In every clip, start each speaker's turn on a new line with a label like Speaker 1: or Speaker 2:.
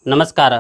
Speaker 1: नमस्कार।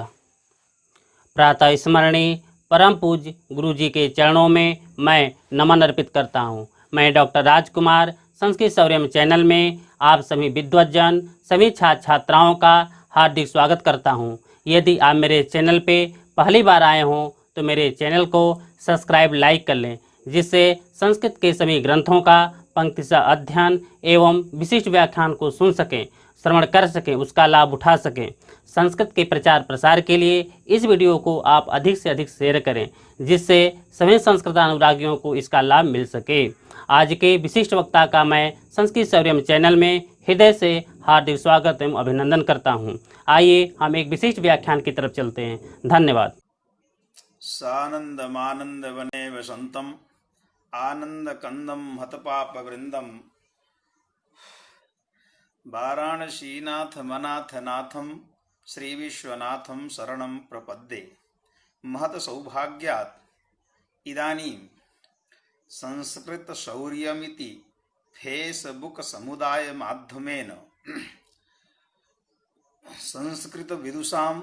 Speaker 1: प्रातः स्मरणीय परम पूज्य गुरु जी के चरणों में मैं नमन अर्पित करता हूँ। मैं डॉक्टर राजकुमार संस्कृत सौर्यम चैनल में आप सभी विद्वज्जन सभी छात्र छात्राओं का हार्दिक स्वागत करता हूँ। यदि आप मेरे चैनल पे पहली बार आए हों तो मेरे चैनल को सब्सक्राइब लाइक कर लें, जिससे संस्कृत के सभी ग्रंथों का पंक्तिशः अध्ययन एवं विशिष्ट व्याख्यान को सुन सकें, श्रवण कर सकें, उसका लाभ उठा सकें। संस्कृत के प्रचार प्रसार के लिए इस वीडियो को आप अधिक से अधिक शेयर करें, जिससे सभी संस्कृत अनुरागियों को इसका लाभ मिल सके। आज के विशिष्ट वक्ता का मैं संस्कृत सौर्यम चैनल में हृदय से हार्दिक स्वागत एवं अभिनंदन करता हूं। आइए हम एक विशिष्ट व्याख्यान की तरफ चलते हैं। धन्यवाद।
Speaker 2: सानंदमानंद वने वसंतम आनंद कंदम हतपाप वृंदम वाराणसीनाथ मनाथ नाथम श्री विश्वनाथम शरणं प्रपद्ये। महत सौभाग्यात् इदानीं संस्कृत शौर्यमिति फेसबुक समुदाय माध्यमेन संस्कृत विदुषां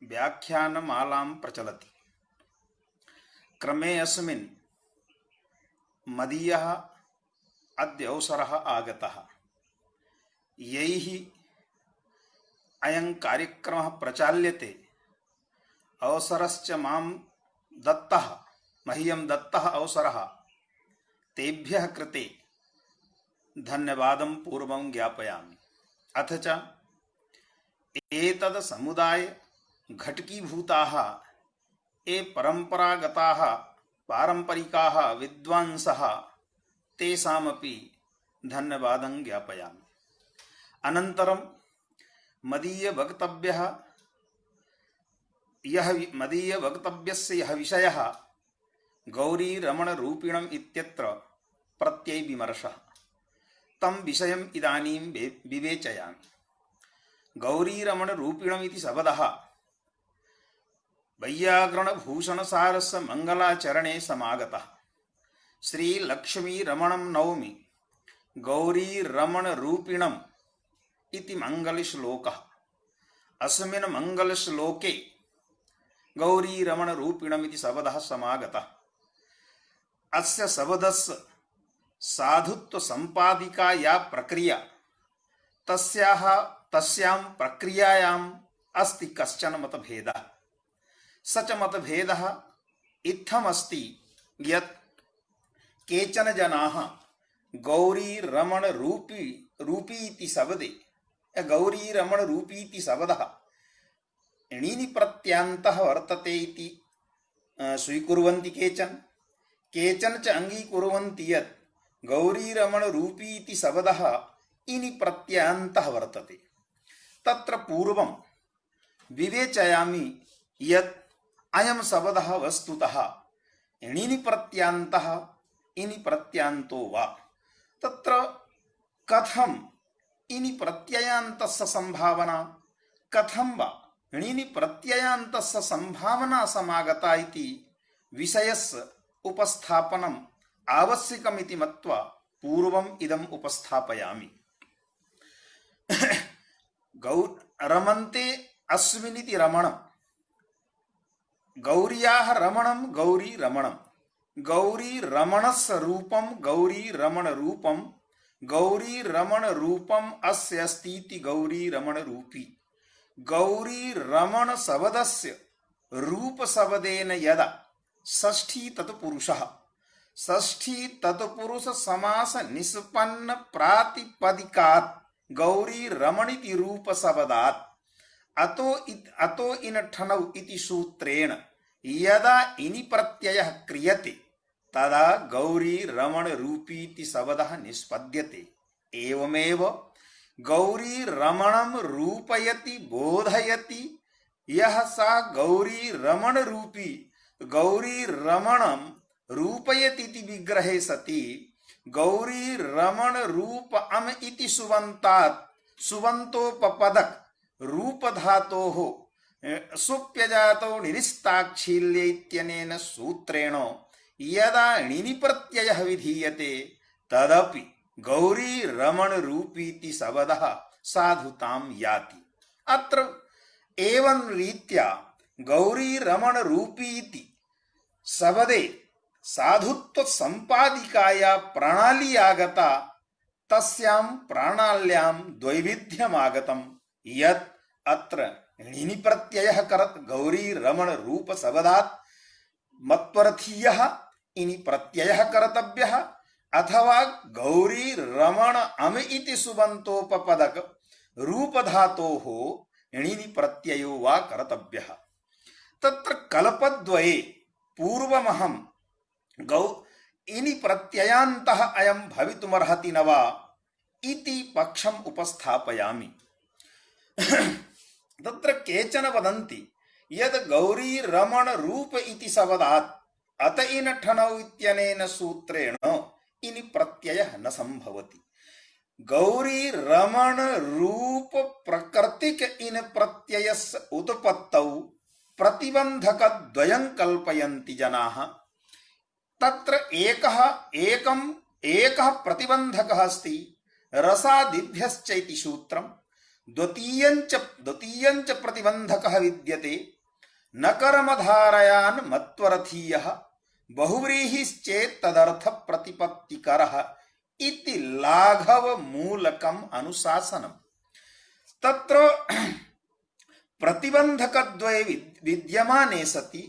Speaker 2: व्याख्यानमालां प्रचलति। क्रमे अस्मिन् मदीयः अद्य अवसरः आगतः। यैः अयं कार्यक्रमः प्रचाल्यते अवसरश्च मह्यं दत्तः अवसरः तेभ्यः कृते धन्यवादं पूर्वं ज्ञापयामि। अथ च एतद् समुदाय घटकीभूताः ये परम्परागताः पारंपरिकाः विद्वांसः तेषामपि धन्यवादं ज्ञापयामि। अनन्तरं मदीयवक्तव्यस्य यः विषयः गौरीरमणरूपिणम् इत्यत्र प्रत्ययविमर्शः, तं विषयम् इदानीं विवेचयामि। गौरीरमणरूपिणम् इति शब्दः वैयाकरणभूषणसारस्य मङ्गलाचरणे समागतः। श्रीलक्ष्मीरमणं नौमि गौरीरमणरूपिणम् इति मङ्गलश्लोकः। अस्मिन् मङ्गलश्लोके गौरीरमणरूपिणम् इति शब्दः समागतः। अस्य शब्दस्य साधुत्वसम्पादिका या प्रक्रिया, तस्यां प्रक्रियायाम् अस्ति कश्चन मतभेदः। स च मतभेदः इत्थमस्ति यत् केचन जनाः गौरीरमणरूपी इति शब्दे गौरीरमणरूपी इति शब्दः णीनि प्रत्ययान्तः वर्तते इति स्वीकुर्वन्ति। केचन च अङ्गीकुर्वन्ति यत् गौरीरमणरूपी इति शब्दः इनि प्रत्ययान्तः वर्तते। तत्र पूर्वं विवेचयामि यत् अयं शब्दः वस्तुतः णीनि प्रत्ययान्तः इनि प्रत्ययान्तो वा। तत्र कथम् इनि प्रत्ययान्तस्य संभावना, कथं वा णीनि प्रत्ययान्तस्य संभावना समागता इति विषयस्य उपस्थापनम् आवश्यकमिति मत्वा पूर्वम् इदम् उपस्थापयामि। रमन्ते अस्मिनिति रमणम्, गौर्याः रमणं गौरीरमणं, गौरीरमणस्य रूपं गौरीरमणरूपं, गौरीरमणरूपम् अस्य अस्तीति गौरीरमणरूपी। गौरीरमणशब्दस्य रूपशब्देन यदा षष्ठी तत्पुरुषः, षष्ठी तत्पुरुष समास निष्पन्न प्रातिपदिकात् गौरीरमणीति रूपशब्दात् अतो इन ठनौ इति सूत्रेण यदा इनि प्रत्ययः क्रियते तदा गौरीरमणरूपीति शब्दः निष्पद्यते। एवमेव गौरीरमणं रूपयति बोधयति यः सा गौरीरमणरूपी गौरीरमणं रूपयति इति विग्रहे सति गौरीरमणरूपम् इति सुबन्तात् सुबन्तोपपदक रूपधातोः सुप्यजातो निरिस्ताक्षील्य इत्यनेन सूत्रेण यदा णिनि प्रत्ययः विधीयते तदपि गौरीरमणरूपीति शब्दः साधुतां याति। अत्र एवं रीत्या गौरी रमण रूपीति सबदे साधुत्व संपादिकाया प्रणाली आगता तस्यां प्राणाल्यां द्वैविध्यमागतम् यत् अत्र णिनि प्रत्ययः करत् गौरी रमण रूप सबदात् मत्वर्थीयः इनि प्रत्ययः कर्तव्यः अथवा गौरी रमण अम इति सुबन्तोपपदक रूपधातोः णिनि प्रत्ययो वा कर्तव्यः। तत्र कल्पद्वये पूर्वमहं गौ इनि प्रत्ययान्तः अयं भवितुमर्हति न वा इति पक्षम् उपस्थापयामि। तत्र केचन वदन्ति यद् गौरी रमण रूप इति शब्दात् अत इन ठनौ इत्यनेन सूत्रेण इनि प्रत्ययः न संभवति। गौरी रमण रूप प्रकृतिक इन प्रत्ययस्य उत्पत्तौ प्रतिबंधक द्वयं कल्पयन्ति जनाः। तत्र एकः प्रतिबंधकः अस्ति रसादिभ्यश्च इति सूत्रम्। द्वितीयञ्च प्रतिबंधकः विद्यते नकर्मधारयान् मत्वरथीयः बहुव्रीहिश्चेत् तदर्थ प्रतिपत्तिकरः इति लाघव मूलकम् अनुशासनम्। तत्र प्रतिबंधकद्वये विद्यमाने सति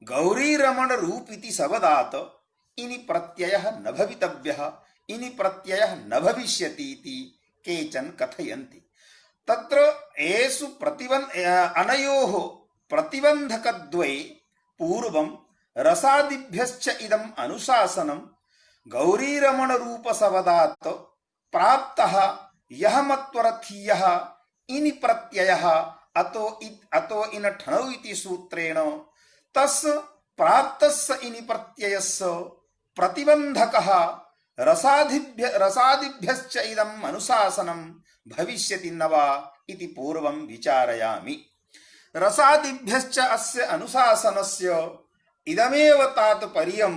Speaker 2: गौरी रमण रूप इति शब्दात् इनि प्रत्ययः न भवितव्यः, इनि प्रत्ययः न भविष्यति इति केचन कथयन्ति। तत्र एषु अनयोः प्रतिबंधकद्वये पूर्वं रसादिभ्यश्च इदम् अनुशासनं गौरी रमण रूप शब्दात् प्राप्तः यः मत्वरथीयः इनि प्रत्ययः अतो इन ठणौ इति सूत्रेण तस्य प्राप्तस्य इनि प्रत्ययस्य प्रतिबंधकः रसादिभ्यश्च इदम् अनुशासनं भविष्यति न वा इति पूर्वं विचारयामि। रसादिभ्यश्च अस्य अनुशासनस्य इदमेव तात्पर्यं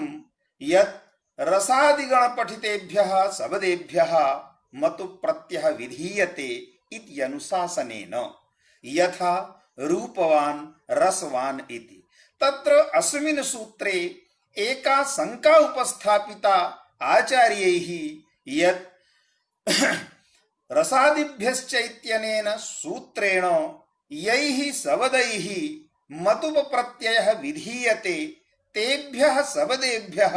Speaker 2: यत् रसादिगणपठितेभ्यः शब्देभ्यः मतु प्रत्ययः विधीयते इति अनुशासनेन यथा रूपवान् रसवान् इति। तत्र अस्मिन् सूत्रे एका शंका उपस्थापिता आचार्यैः यत् रसादिभ्यश्च इत्यनेन सूत्रेण यैः शब्दैः मतुप प्रत्ययः विधीयते तेभ्यः शब्देभ्यः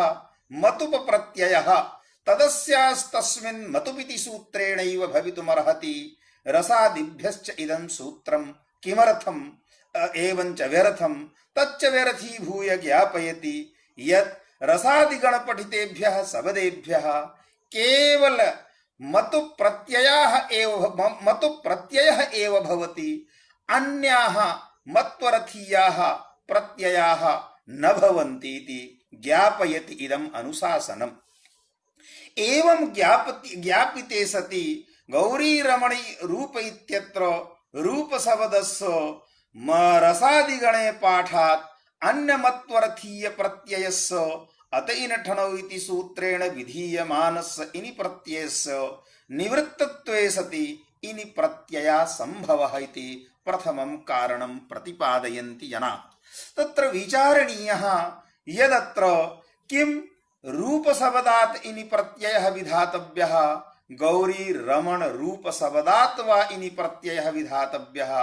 Speaker 2: मतुप प्रत्ययः तदस्यास्तस्मिन् मतुपिति सूत्रेणैव भवितुमर्हति। रसादिभ्यश्च इदं सूत्रं किमर्थम् एवञ्च व्यर्थं तच्च व्यर्थीभूय ज्ञापयति यत् रसादिगणपठितेभ्यः शब्देभ्यः केवल मतु प्रत्ययः एव भवति, अन्याः मत्वरथीयाः प्रत्ययाः न भवन्ति इति ज्ञापयति इदम् अनुशासनम्। एवं ज्ञापिते सति गौरी रमणी रूप इत्यत्र रूप शब्दस्य रसादिगणे पाठात् अन्यमत्वरथीय प्रत्ययस्य अत इन ठणौ इति सूत्रेण विधीयमानस्य इनि प्रत्ययस्य निवृत्तत्वे सति इनि प्रत्यया संभवः इति प्रथमं कारणं प्रतिपादयन्ति जनाः। तत्र विचारणीयः यदत्र किं रूपशब्दात् इनि प्रत्ययः विधातव्यः गौरी रमण रूपशब्दात् वा इनि प्रत्ययः विधातव्यः।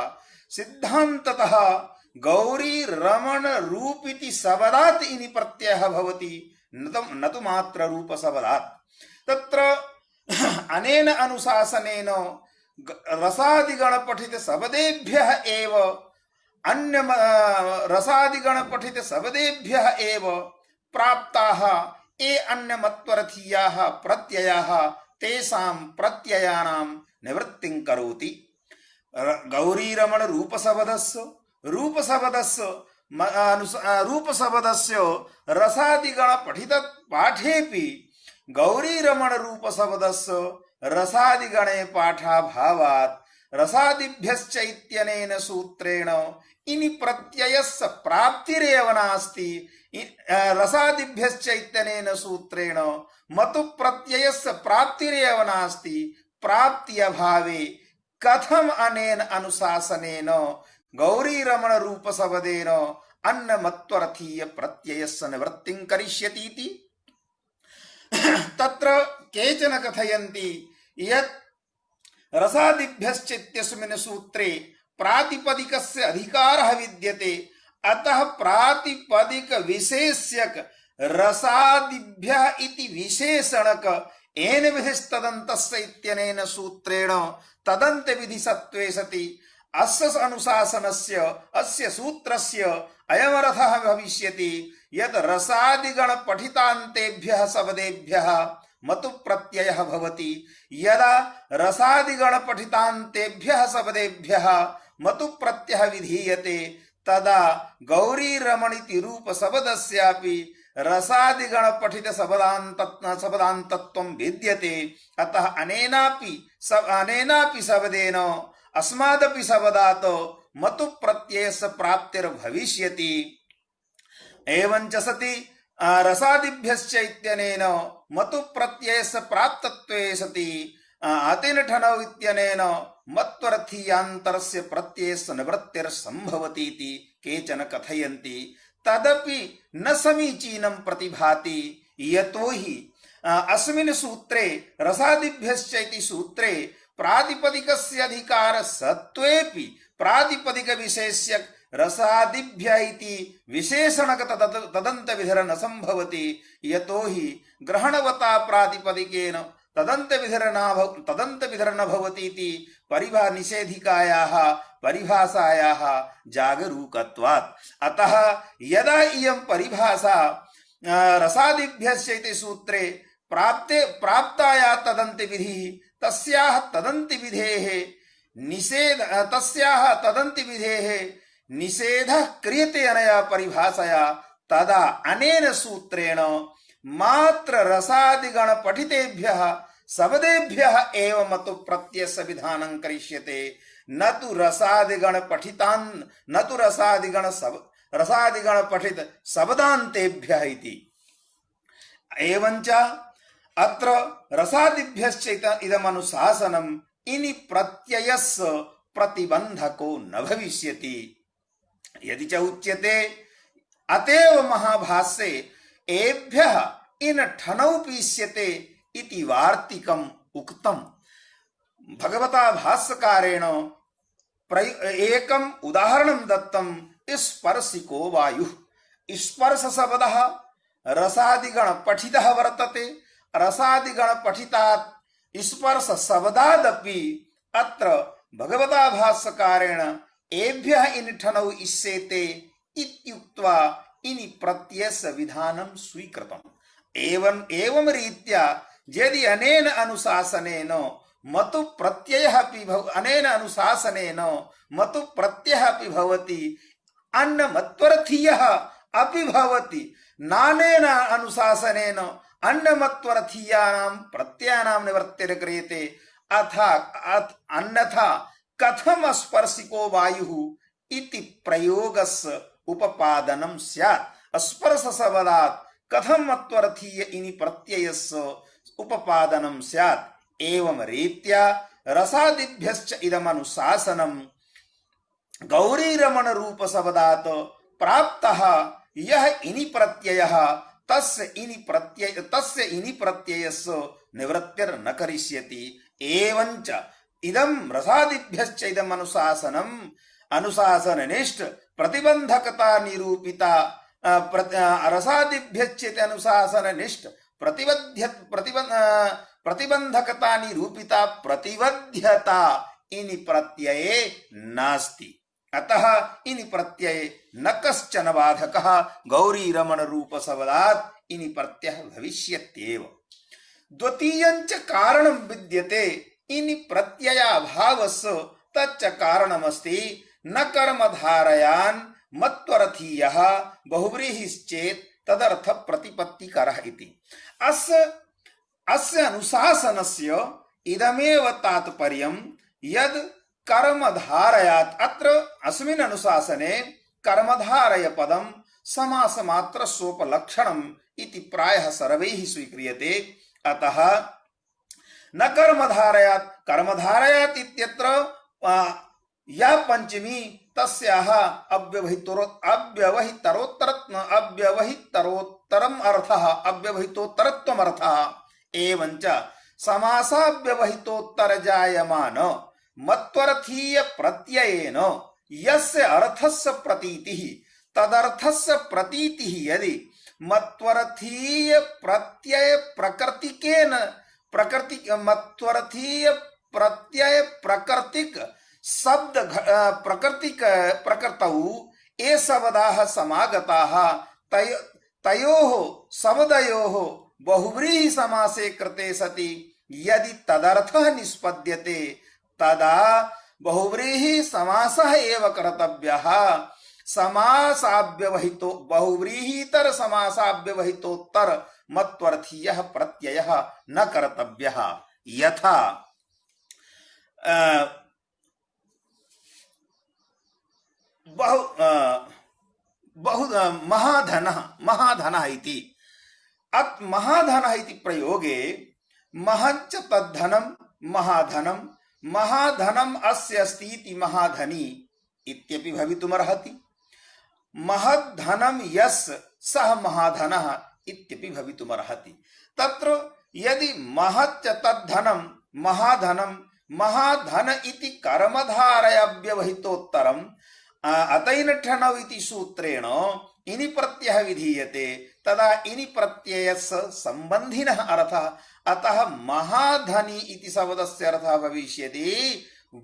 Speaker 2: सिद्धान्ततः गौरी रमण रूपिति शब्दात् इनि प्रत्ययः भवति न तु मात्र रूपशब्दात्। तत्र अनेन अनुशासनेन रसादिगणपठित शब्देभ्यः एव अन्य रसादिगणपठित शब्देभ्यः एव प्राप्ताः ये अन्यमत्वरथीयाः प्रत्ययाः तेषां प्रत्ययानां निवृत्तिं करोति। गौरी रमण रूपशब्दस्य रसादिगणपठित पाठेपि गौरी रमण रूपशब्दस्य रसादिगणे पाठाभावात् रसादिभ्यश्च इत्यनेन सूत्रेण इनि प्रत्ययस्य प्राप्तिरेव नास्ति। रसादिभ्यश्च इत्यनेन सूत्रेण मतु प्रत्ययस्य प्राप्तिरेव नास्ति। प्राप्ति अभावे कथम अनेन अनुशासनेन गौरी रमण रूप शब्देन अन्नमत्वर्थीय प्रत्ययस्य निवृत्तिं करिष्यति इति। तत्र केचन कथयन्ति यत् रसादिभ्यश्चेत्यस्मिन् सूत्रे प्रातिपदिकस्य अधिकारः विद्यते, अतः प्रातिपदिक विशेष्यक रसादिभ्यः इति विशेषणक एन विधिस्तदन्तस्य इत्यनेन सूत्रेण तदन्त विधिसत्त्वे सति अस्य अनुशासनस्य अस्य सूत्रस्य अयमर्थः भविष्यति यत् रसादिगण पठितान्तेभ्यः शब्देभ्यः मतु प्रत्ययः भवति। यदा रसादिगण पठितान्तेभ्यः शब्देभ्यः मतु प्रत्ययः विधीयते तदा गौरी रमणीति रूप शब्दस्यापि रसादिगण पठित शब्दान्तत्वं विद्यते। अतः अनेनापि शब्देन अस्मादपि शब्दात् मतु प्रत्ययस्य प्राप्तिर्भविष्यति। एवञ्च सति रसादिभ्यश्च इत्यनेन मतु प्रत्ययस्य प्राप्तत्वे सति अतिनठनौ इत्यनेन मत्वर्थीयान्तरस्य प्रत्ययस्य निवृत्तिर्सम्भवति इति केचन कथयन्ति। तदपि न समीचीनं प्रतिभाति, यतोहि अस्मिन् सूत्रे रसादिभ्यश्च इति सूत्रे प्रातिपदिकस्य अधिकार सत्त्वेपि प्रातिपदिक विशेष्यक रसादिभ्य इति विशेषणक तदन्त विधिर्न संभवति, यतोहि ग्रहणवता प्रातिपदिकेन तदन्त विधिर्न भवति इति निषेधिकायाः परिभाषायाः जागरूकत्वात्। अतः यदा इयं परिभाषा रसादिभ्यश्च इति सूत्रे प्राप्ताया तदन्त विधिः तस्याः तदन्त विधेः निषेधः क्रियते अनया परिभाषया, तदा अनेन सूत्रेण मात्र रसादिगण पठितेभ्यः शब्देभ्यः एव मतु प्रत्ययस्य विधानं करिष्यते, न तु रसादिगण पठित शब्दान्तेभ्यः इति। एवञ्च अत्र रसादिभ्यश्च इदमनुशासनम् इनि प्रत्ययस्य प्रतिबन्धको न भविष्यति। यदि च उच्यते अतएव महाभाष्ये एभ्यः इन ठनौ पीष्यते इति वार्तिकम् उक्तम्। भगवता भाष्यकारेण एकम् उदाहरणं दत्तं स्पर्शिको वायुः। स्पर्श शब्दः रसादिगण पठितः वर्तते। रसादिगण पठितात् स्पर्श शब्दादपि अत्र भगवता भाष्यकारेण एभ्यः इन ठनौ इष्येते इत्युक्त्वा इनि प्रत्ययस्य विधानं स्वीकृतम्। एवं रीत्या यदि अनेन अनुशासनेन मतु प्रत्ययः अपि भवति अन्नमत्वर्थीयः अपि भवति, नानेन अनुशासनेन अन्नमत्वर्थीयानां प्रत्ययानां निवृत्तिर्क्रियते। अन्यथा कथम स्पर्शिको वायुः इति प्रयोगस्य उपपादनं स्यात्। स्पर्श शब्दात् कथम मत्वर्थीय इनि प्रत्ययस्य उपपादनं स्यात्। एवं रीत्या रसादिभ्यश्च इदमनुशासनं गौरीरमण रूप शब्दात् प्राप्तः यः इनि प्रत्ययः तस्य इनि प्रत्ययस्य निवृत्तिर्न करिष्यति। एवञ्च इदं रसादिभ्यश्च इदम् अनुशासननिष्ठ प्रतिबंधकता निरूपिता रसादिभ्यश्च अनुशासननिष्ठ प्रतिबंधकता निरूपिता प्रतिबद्धता इनि प्रत्यये नास्ति। अतः इनि प्रत्यये न कश्चन बाधकः गौरीरमण रूप शब्दात् इनि प्रत्ययः भविष्यत्येव। द्वितीयञ्च कारणं विद्यते इनि प्रत्ययाभावस्य तच्च कारणमस्ति न कर्मधारयान् मत्वर्थीयः बहुव्रीहिश्चेत् तदर्थ प्रतिपत्तिकरः इति। अस्य अनुशासनस्य इदमेव तात्पर्यं यद् कर्मधारयात्। अत्र अस्मिन् अनुशासने कर्मधारय पदं समासमात्र सोपलक्षणम् इति प्रायः सर्वैः स्वीक्रियते। अतः न कर्मधारयात् इत्यत्र या पंचमी तस्याः अव्यवहितरोत्तरम् अर्थः अव्यवहितोत्तरत्वम् अर्थः एवञ्च समासाव्यवहितोत्तर जायमान मत्वर्थीय प्रत्ययेन यस्य अर्थस्य प्रतीतिः तदर्थस्य प्रतीतिः यदि मत्वर्थीय प्रत्यय प्रकृतिक शब्द प्रकृतिक प्रकृतौ ये शब्दाः समागताः तयोः शब्दयोः बहुव्रीहि समासे कृते सति यदि तदर्थः निष्पद्यते तदा बहुव्रीहि समासः एव कर्तव्यः समासाव्यवहितो बहुव्रीहितर समासाव्यवहितोत्तर मत्वर्थीयः प्रत्ययः न कर्तव्यः यथा बहु महाधनः इति अत् महाधनः इति प्रयोगे महच्च तद्धनं महाधनं महाधनम् अस्य अस्ति इति महाधनी इत्यपि भवितुमर्हति महद्धनं यस्य सः महाधनः इत्यपि भवितुमर्हति तत्र यदि महच्च तद्धनं महाधनं महाधन इति कर्मधारया व्यवहितोत्तरम् अतैनठनौ इति सूत्रेण इनि प्रत्ययः विधीयते तदा इनि प्रत्ययस्य संबन्धिनः अर्थः अतः महाधनी इति शब्दस्य अर्थः भविष्यति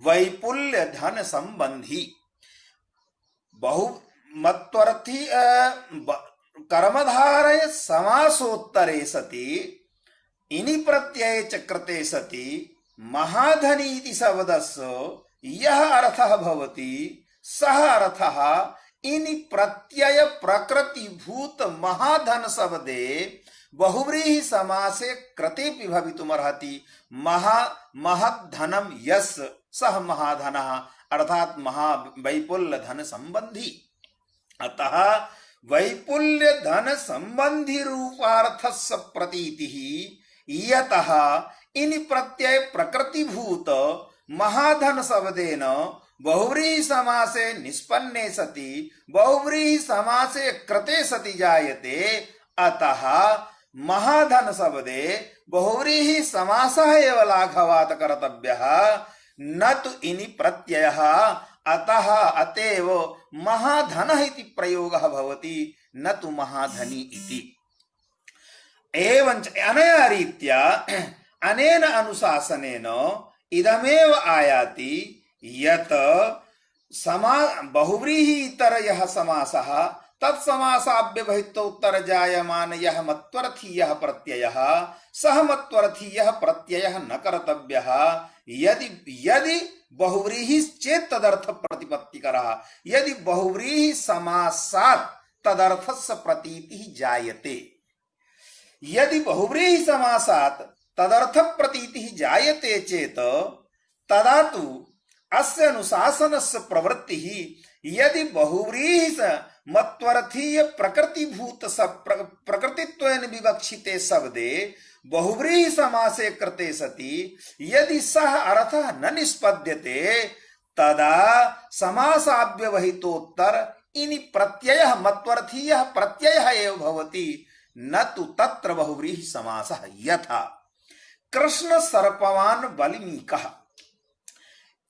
Speaker 2: वैपुल्य धन संबंधी बहु मत्वर्थी कर्मधारय समासोत्तरे सति इनि प्रत्यये च कृते सति महाधनी इति शब्दस्य यः अर्थः भवति सः अर्थः इनि प्रत्यय प्रकृतिभूत महाधन शब्दे बहुव्रीहि समासे कृतेपि भवितुमर्हति महद्धनं यस्य सः महाधनः अर्थात वैपुल्य धन संबंधी अतः वैपुल्य धन संबंधी रूपार्थस्य प्रतीतिः यतः इनि प्रत्यय प्रकृतिभूत महाधन शब्देन बहुव्रीहि समासे निष्पन्ने सति बहुव्रीहि समासे कृते सति जायते अतः महाधन शब्दे बहुव्रीहि समासः एव लाघवात् कर्तव्यः न तु इनि प्रत्ययः अतः अतएव महाधनः इति प्रयोगः भवति न तु महाधनी इति एवञ्च अनया रीत्या अनेन अनुशासनेन इदमेव आयाति यत् बहुव्रीहितरयः समासः तत्समासाव्यवहितोत्तर जायमान यः मत्वर्थीयः प्रत्ययः सः मत्वर्थीयः प्रत्ययः न कर्तव्यः यदि बहुव्रीहिश्चेत् तदर्थ प्रतिपत्तिकरः यदि बहुव्रीहि समासात् तदर्थस्य प्रतीतिः जायते यदि बहुव्रीहि समासात् तदर्थ प्रतीतिः जायते चेत् तदा तु अस्य अनुशासनस्य प्रवृत्तिः यदि बहुव्रीहि मत्वर्थीय प्रकृतिभूत प्रकृतित्वेन विवक्षिते शब्दे बहुव्रीहि समासे कृते सति यदि सः अर्थः न निष्पद्यते तदा समासाव्यवहितोत्तर इनि प्रत्ययः मत्वर्थीयः प्रत्ययः एव भवति न तु तत्र बहुव्रीहि समासः यथा कृष्ण सर्पवान् बलिमीकः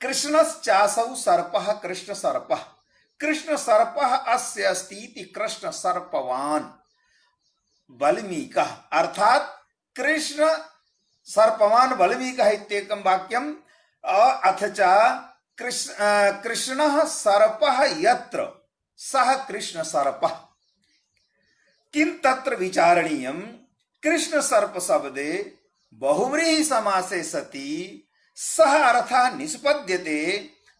Speaker 2: कृष्णश्चासौ सर्पः कृष्ण सर्पः कृष्ण सर्पः अस्य अस्ति इति कृष्ण सर्पवान् बलिमीकः अर्थात कृष्ण सर्पवान् बलिमीकः इत्येकं वाक्यम् अथ च कृष्णः सर्पः यत्र सः कृष्ण सर्पः किं तत्र विचारणीयं कृष्ण सर्प शब्दे बहुव्रीहि समासे सति सः अर्थः निष्पद्यते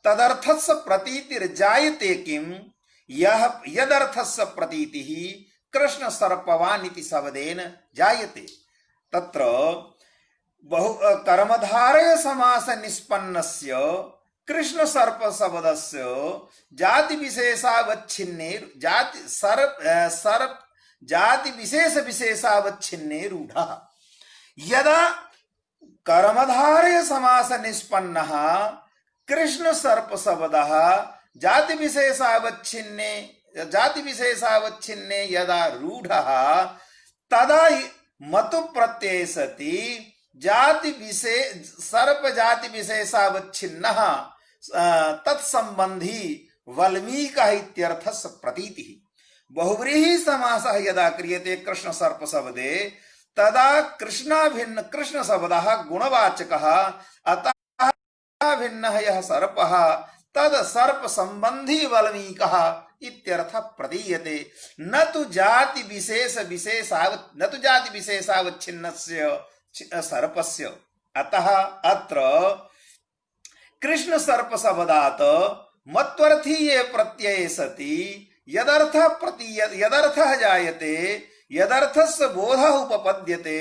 Speaker 2: तदर्थस्य प्रतीतिर्जायते किं यदर्थस्य प्रतीतिः कृष्ण सर्पवान् इति शब्देन जायते तत्र कर्मधारय समास निष्पन्नस्य कृष्ण सर्प शब्दस्य जाति विशेषावच्छिन्ने जाति विशेष विशेषावच्छिन्ने रूढः यदा कर्मधारय समास निष्पन्नः कृष्ण सर्प शब्दः जाति विशेषावच्छिन्ने यदा रूढ़ः तदा मतु प्रत्यय सति सर्प जाति विशेषावच्छिन्नः तत्संबंधी वल्मीकः इत्यर्थस्य प्रतीतिः। बहुव्रीहि समासः यदा क्रियते कृष्ण सर्प शब्दे तदा कृष्णाभिन्न कृष्ण शब्दः गुणवाचकः, अतः भिन्नः यः सर्पः तद सर्प संबंधी वल्मीकः इत्यर्थः प्रतीयते, न तु जाति विशेषावच्छिन्नस्य सर्पस्य। अतः अत्र कृष्ण सर्प शब्दात् मत्वर्थीये प्रत्यये सति यदर्थः जायते, यदर्थस्य बोधः उपपद्यते,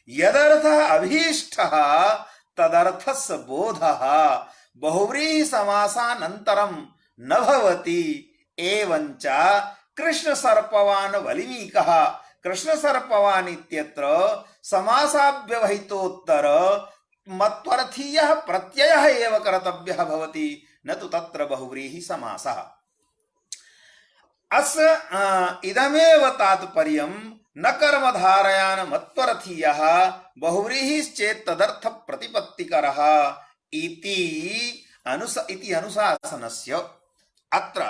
Speaker 2: यदर्थः अभीष्टः तदर्थस्य बोधः बहुव्रीहि समासानन्तरं न भवति। एवञ्च कृष्ण सर्पवान् वल्मीकः, कृष्ण सर्पवान् इत्यत्र समासाव्यवहितोत्तर मत्वर्थीयः प्रत्ययः एव कर्तव्यः भवति, न तु तत्र बहुव्रीहि समासः। अस्य इदमेव तात्पर्यं न कर्मधारयान् मत्वर्थीयः बहुव्रीहिश्चेत् तदर्थ प्रतिपत्तिकरः इति अनुशासनस्य। अत्र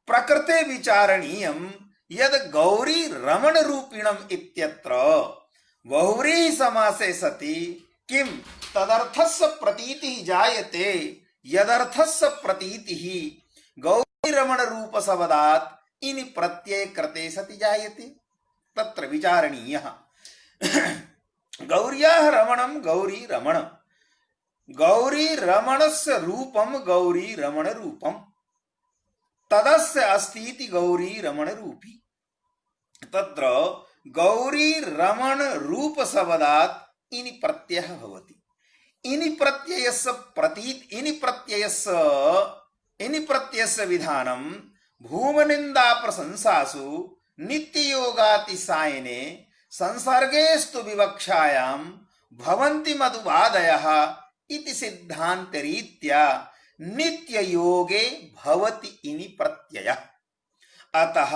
Speaker 2: प्रकृते विचारणीयं यद् गौरी रमण रूपिणम् इत्यत्र बहुव्रीहि समासे सति किं तदर्थस्य प्रतीतिः जायते, यदर्थस्य प्रतीतिः गौरी रमण रूप शब्दात् इनि प्रत्यय कृते सति जायते, तत्र विचारणीयः। गौर्याः रमणं गौरी रमण, गौरी रमणस्य रूपं गौरी रमण रूपं, तदस्य अस्तीति गौरी रमण रूपी। तत्र गौरी रमण रूप शब्दात् इनि प्रत्ययः भवति। इनि प्रत्ययस्य विधानं भूमनिन्दा प्रशंसासु नित्ययोगातिसायने संसर्गेस्तु विवक्षायां भवन्ति मधुवादयः इति सिद्धान्तरीत्या नित्ययोगे भवति इनि प्रत्ययः। अतः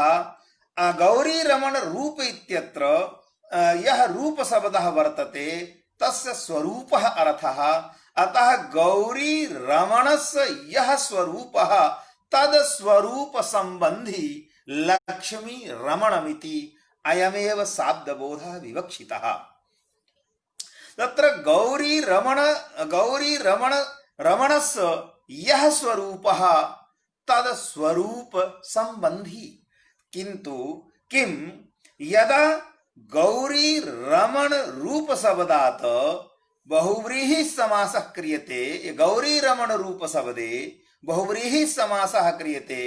Speaker 2: गौरी रमण रूप इत्यत्र यः रूप शब्दः वर्तते तस्य स्वरूपः अर्थः। अतः गौरी रमणस्य यः स्वरूपः तद स्वरूप संबंधी लक्ष्मी रमणमिति अयमेव शाब्दबोधः विवक्षितः। तत्र गौरी रमणस्य यः स्वरूपः तद स्वरूप संबंधी, किंतु किम यदा गौरी रमण रूप शब्दात् बहुव्रीहि समासः क्रियते, गौरी रमण रूप शब्दे बहुव्रीहि समासः क्रियते,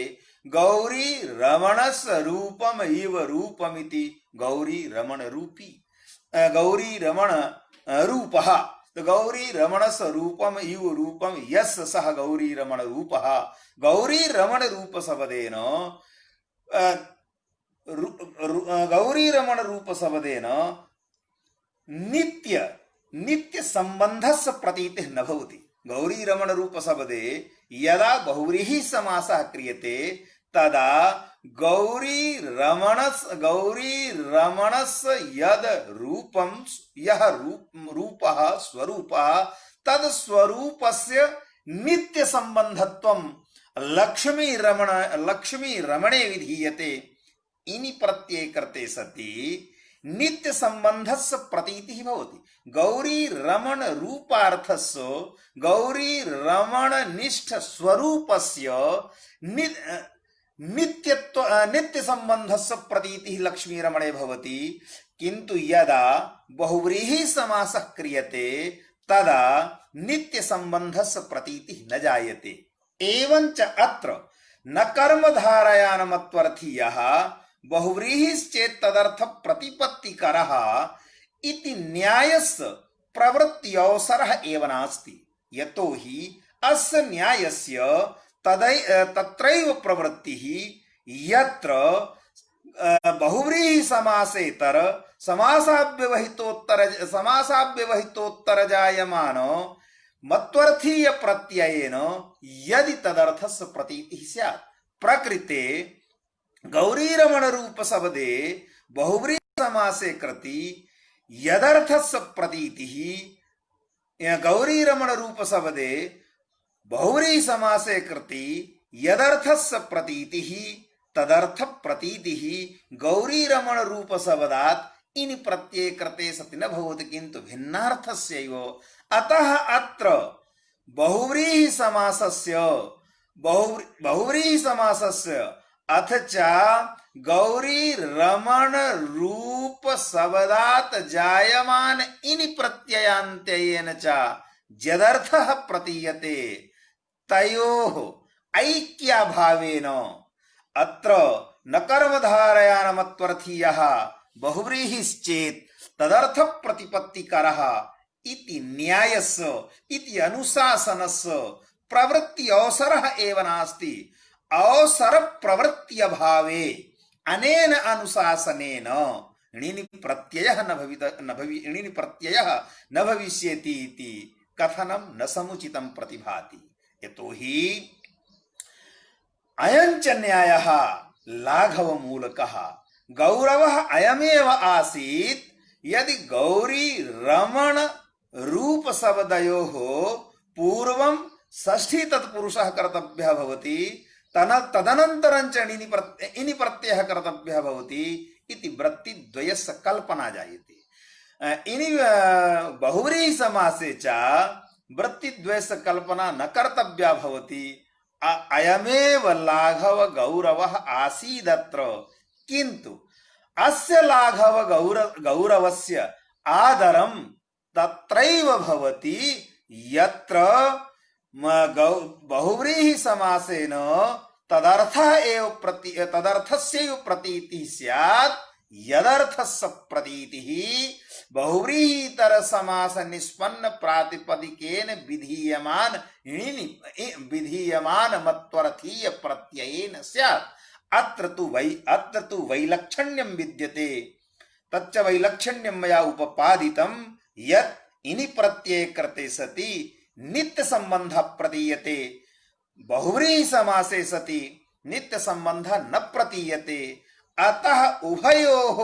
Speaker 2: गौरी रमणस्य रूपम इव रूपमिति गौरी रमण रूपी, गौरी रमण रूपः, गौरी रमणस्य रूपम इव रूपम यस्य सः गौरी रमण रूपः। गौरी रमण रूप शब्देन गौरी रमण रूप शब्देन नित्य संबंधस्य प्रतीतिः न भवति। गौरी रमण रूप शब्दे यदा बहुव्रीहि समासः क्रियते तदा गौरी रमणस्य यद रूपं यः रूपः स्वरूपः तद स्वरूपस्य नित्य संबंधत्वं लक्ष्मी रमणे विधीयते। इनि प्रत्यय करते सति नित्य संबंधस्य प्रतीतिः भवति। गौरी रमण रूपार्थस्य गौरी रमण निष्ठ स्वरूपस्य नित्य संबंधस्य प्रतीतिः लक्ष्मी रमणे भवति, किंतु यदा बहुव्रीहि समासः क्रियते तदा नित्य संबंधस्य प्रतीतिः न जायते। एवंच अत्र न कर्मधारयान् मत्वर्थीयः बहुव्रीहिश्चेत् तदर्थ प्रतिपत्तिकरः इति न्यायस्य प्रवृत्त्यवसरः एव नास्ति। यतो हि अस्य न्यायस्य तत्रैव प्रवृत्तिः यत्र बहुव्रीहि समासेतर समासाव्यवहितोत्तर जायमानो मत्वर्थीय प्रत्ययेन यदि तदर्थस्य प्रतीतिः स्यात् प्रकृते गौरीरमण रूप शब्दे बहुव्रीहि समासे कृति यदर्थस्य प्रतीतिः गौरीरमण रूप शब्दे बहुव्रीहि समासे कृति यदर्थस्य प्रतीतिः तदर्थ प्रतीतिः गौरीरमण रूप शब्दात् इन प्रत्यय कृते सति न भवति किन्तु भिन्नार्थस्यैव। अतः अत्र बहुव्रीहि समासस्य अथ च गौरी रमण रूप शब्दात् जायमान इन प्रत्ययान्त्ययेन च यदर्थः प्रतीयते तयोः ऐक्याभावेन अत्र न कर्मधारयानमत्वर्थीयः बहुव्रीहिश्चेत् तदर्थ प्रतिपत्तिकरः इति न्यायस्य इति अनुशासनस्य प्रवृत्ति अवसरः एव नास्ति। अवसर प्रवृत्ति अभावे अनेन अनुशासनेन णिनि प्रत्ययः न भविष्यति इति कथनं न समुचितं प्रतिभाति। यतोहि अयञ्च न्यायः लाघवमूलकः गौरवः अयमेव आसीत् यदि गौरी रमण रूप शब्दयोः पूर्वं षष्ठी तत्पुरुषः कर्तव्यः भवति तदनन्तरं च इनि प्रत्ययः कर्तव्यः भवति इति वृत्तिद्वयस्य कल्पना जायते। इनि बहुव्रीहि समासे च वृत्तिद्वयस्य कल्पना न कर्तव्या भवति। अयमेव लाघव गौरवः आसीदत्र किन्तु अस्य लाघव गौरवस्य आदरं तत्रैव भवति यत्र बहुव्रीहि समासेन तदर्थस्यैव प्रतीतिः स्यात् यदर्थस्य प्रतीतिः बहुव्रीहितर समास निष्पन्न प्रातिपदिकेन विधीयमान मत्वर्थीय प्रत्ययेन स्यात्। अत्र तु वैलक्षण्यं विद्यते। तच्च वैलक्षण्यं मया उपपादितं यत् इनि प्रत्यये कृते सति नित्य संबंध प्रतीयते, बहुव्रीहि समासे सति नित्य संबंध न प्रतीयते। अतः उभयोः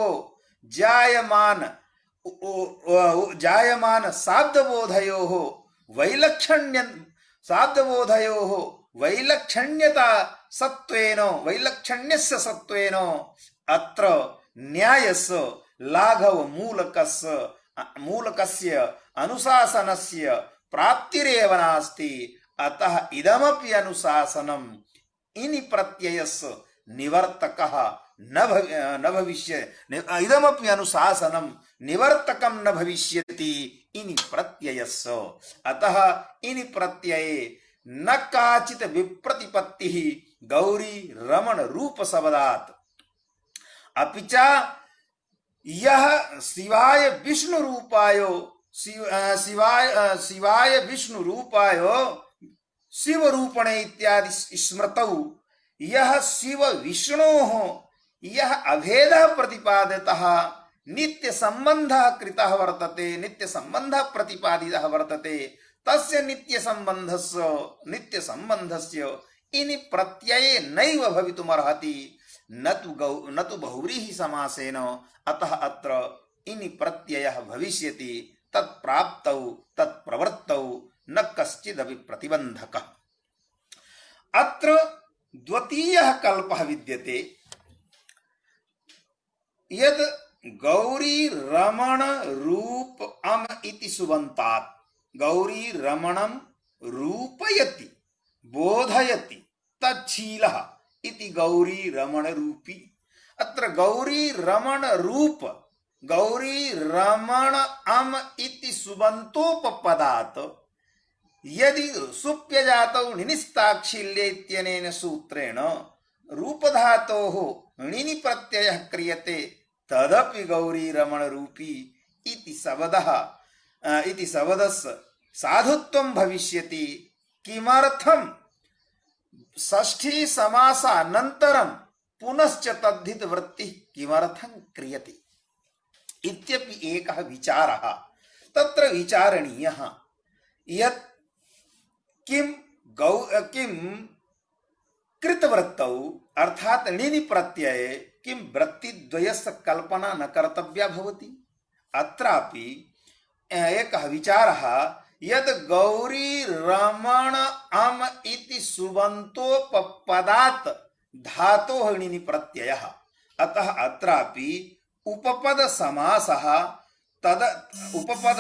Speaker 2: जायमान शाब्दबोधयोः वैलक्षण्यता वैलक्षण्यस्य सत्त्वेन अत्र न्यायस्य लाघव मूलकस्य अनुशासनस्य प्राप्तिरेव नास्ति। अतः इदमपि अनुशासनम् इनि प्रत्ययस्य निवर्तकः न भविष्यति। इदमपि अनुशासनं निवर्तकं न भविष्यति इनि प्रत्ययस्य। अतः इनि प्रत्यये न काचित् विप्रतिपत्तिः गौरी रमण रूप शब्दात् अपि च यः शिवाय विष्णुरूपाय शिवरूपणे इत्यादि स्मृतौ यः शिव विष्णोः यः अभेदः प्रतिपादितः नित्य संबंधः कृतः वर्तते, नित्य संबंधः प्रतिपादितः वर्तते, तस्य नित्य संबंधस्य इनि प्रत्यये नैव भवितुमर्हति न तु बहुव्रीहि समासेन। अतः अत्र इनि प्रत्ययः भविष्यति। तत्प्राप्तौ तत्प्रवृत्तौ न कश्चिदपि प्रतिबन्धकः। अत्र द्वितीयः कल्पः विद्यते यद् गौरी रमण रूप अम इति सुबन्तात् गौरी रमणं रूपयति बोधयति तच्छीलः इति गौरी रमण रूपी। अत्र गौरी रमण रूप गौरी रमण अम इति सुबन्तोपपदात् यदि सुप्यजातौ णिनिस्ताच्छील्ये इत्यनेन सूत्रेण रूपधातोः णिनि प्रत्ययः क्रियते तदपि गौरी रमण रूपी इति शब्दस्य साधुत्वं भविष्यति। किमर्थं षष्ठी समासानन्तरं पुनश्च तद्धित वृत्तिः किमर्थं क्रियते इत्यपि एकः विचारः तत्र विचारणीयः। यत् किम कृतवृत्तौ अर्थात णिनि प्रत्यये किम वृत्तिद्वयस्य कल्पना न कर्तव्या भवति। अत्रापि एकः विचारः यद् गौरी रमण अम इति सुबन्तोपपदात् धातोः णिनि प्रत्ययः, अतः अत्रापि उपपद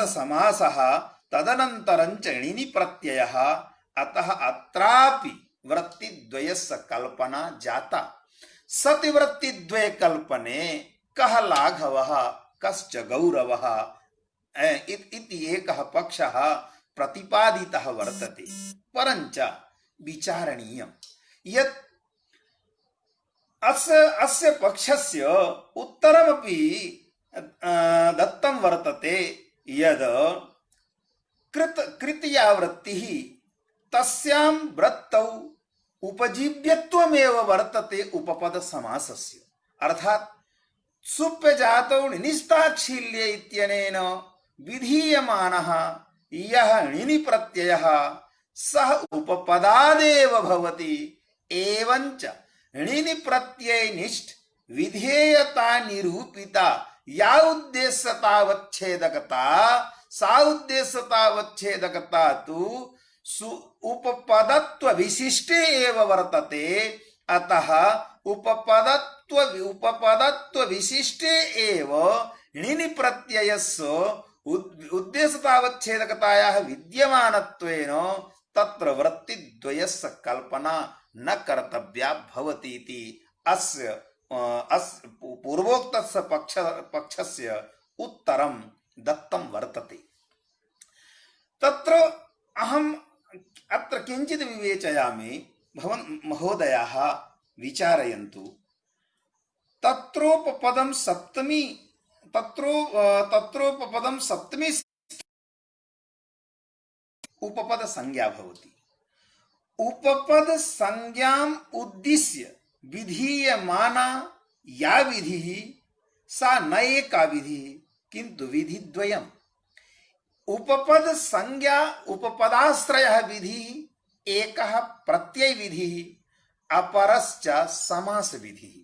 Speaker 2: समासः तदनन्तरं च णिनि प्रत्ययः, अतः अत्रापि वृत्तिद्वयस्य कल्पना जाता। सति वृत्तिद्वय कल्पने कः लाघवः कश्च गौरवः इति एकः पक्षः प्रतिपादितः वर्तते। परञ्च विचारणीयं यत् अस्य पक्षस्य उत्तरमपि दत्तं वर्तते यद् कृतया वृत्तिः तस्यां वृत्तौ उपजीव्यत्वमेव वर्तते उपपद समासस्य। अर्थात सुप्यजातौ णिनिस्ताच्छील्य इत्यनेन विधीयमानः यः णिनि प्रत्ययः सः उपपदादेव भवति। एवञ्च णिनि प्रत्ययनिष्ठ विधेयता निरूपिता या उद्देश्यतावच्छेदकता सा उद्देश्यतावच्छेदकता तु उपपदत्व विशिष्टे एव वर्तते। अतः उपपदत्व विशिष्टे एव णिनि प्रत्ययस्य उद्देश्यतावच्छेदकतायाः विद्यमानत्वेन तत्र वृत्तिद्वयस्य कल्पना न कर्तव्या भवति इति अस्य पूर्वोक्तस्य पक्षस्य उत्तरं दत्तं वर्तते। तत्र अहम् अत्र किञ्चित् विवेचयामि, भवन् महोदयाः विचारयन्तु। तत्रोपपदं सप्तमी उपपद संज्ञा भवति। उपपद संज्ञाम् उद्दिश्य विधीयमाना या विधिः सा न एका विधिः किन्तु विधिद्वयम्। उपपद संज्ञा उपपदाश्रयः विधिः एकः प्रत्यय विधिः अपरश्च समास विधिः।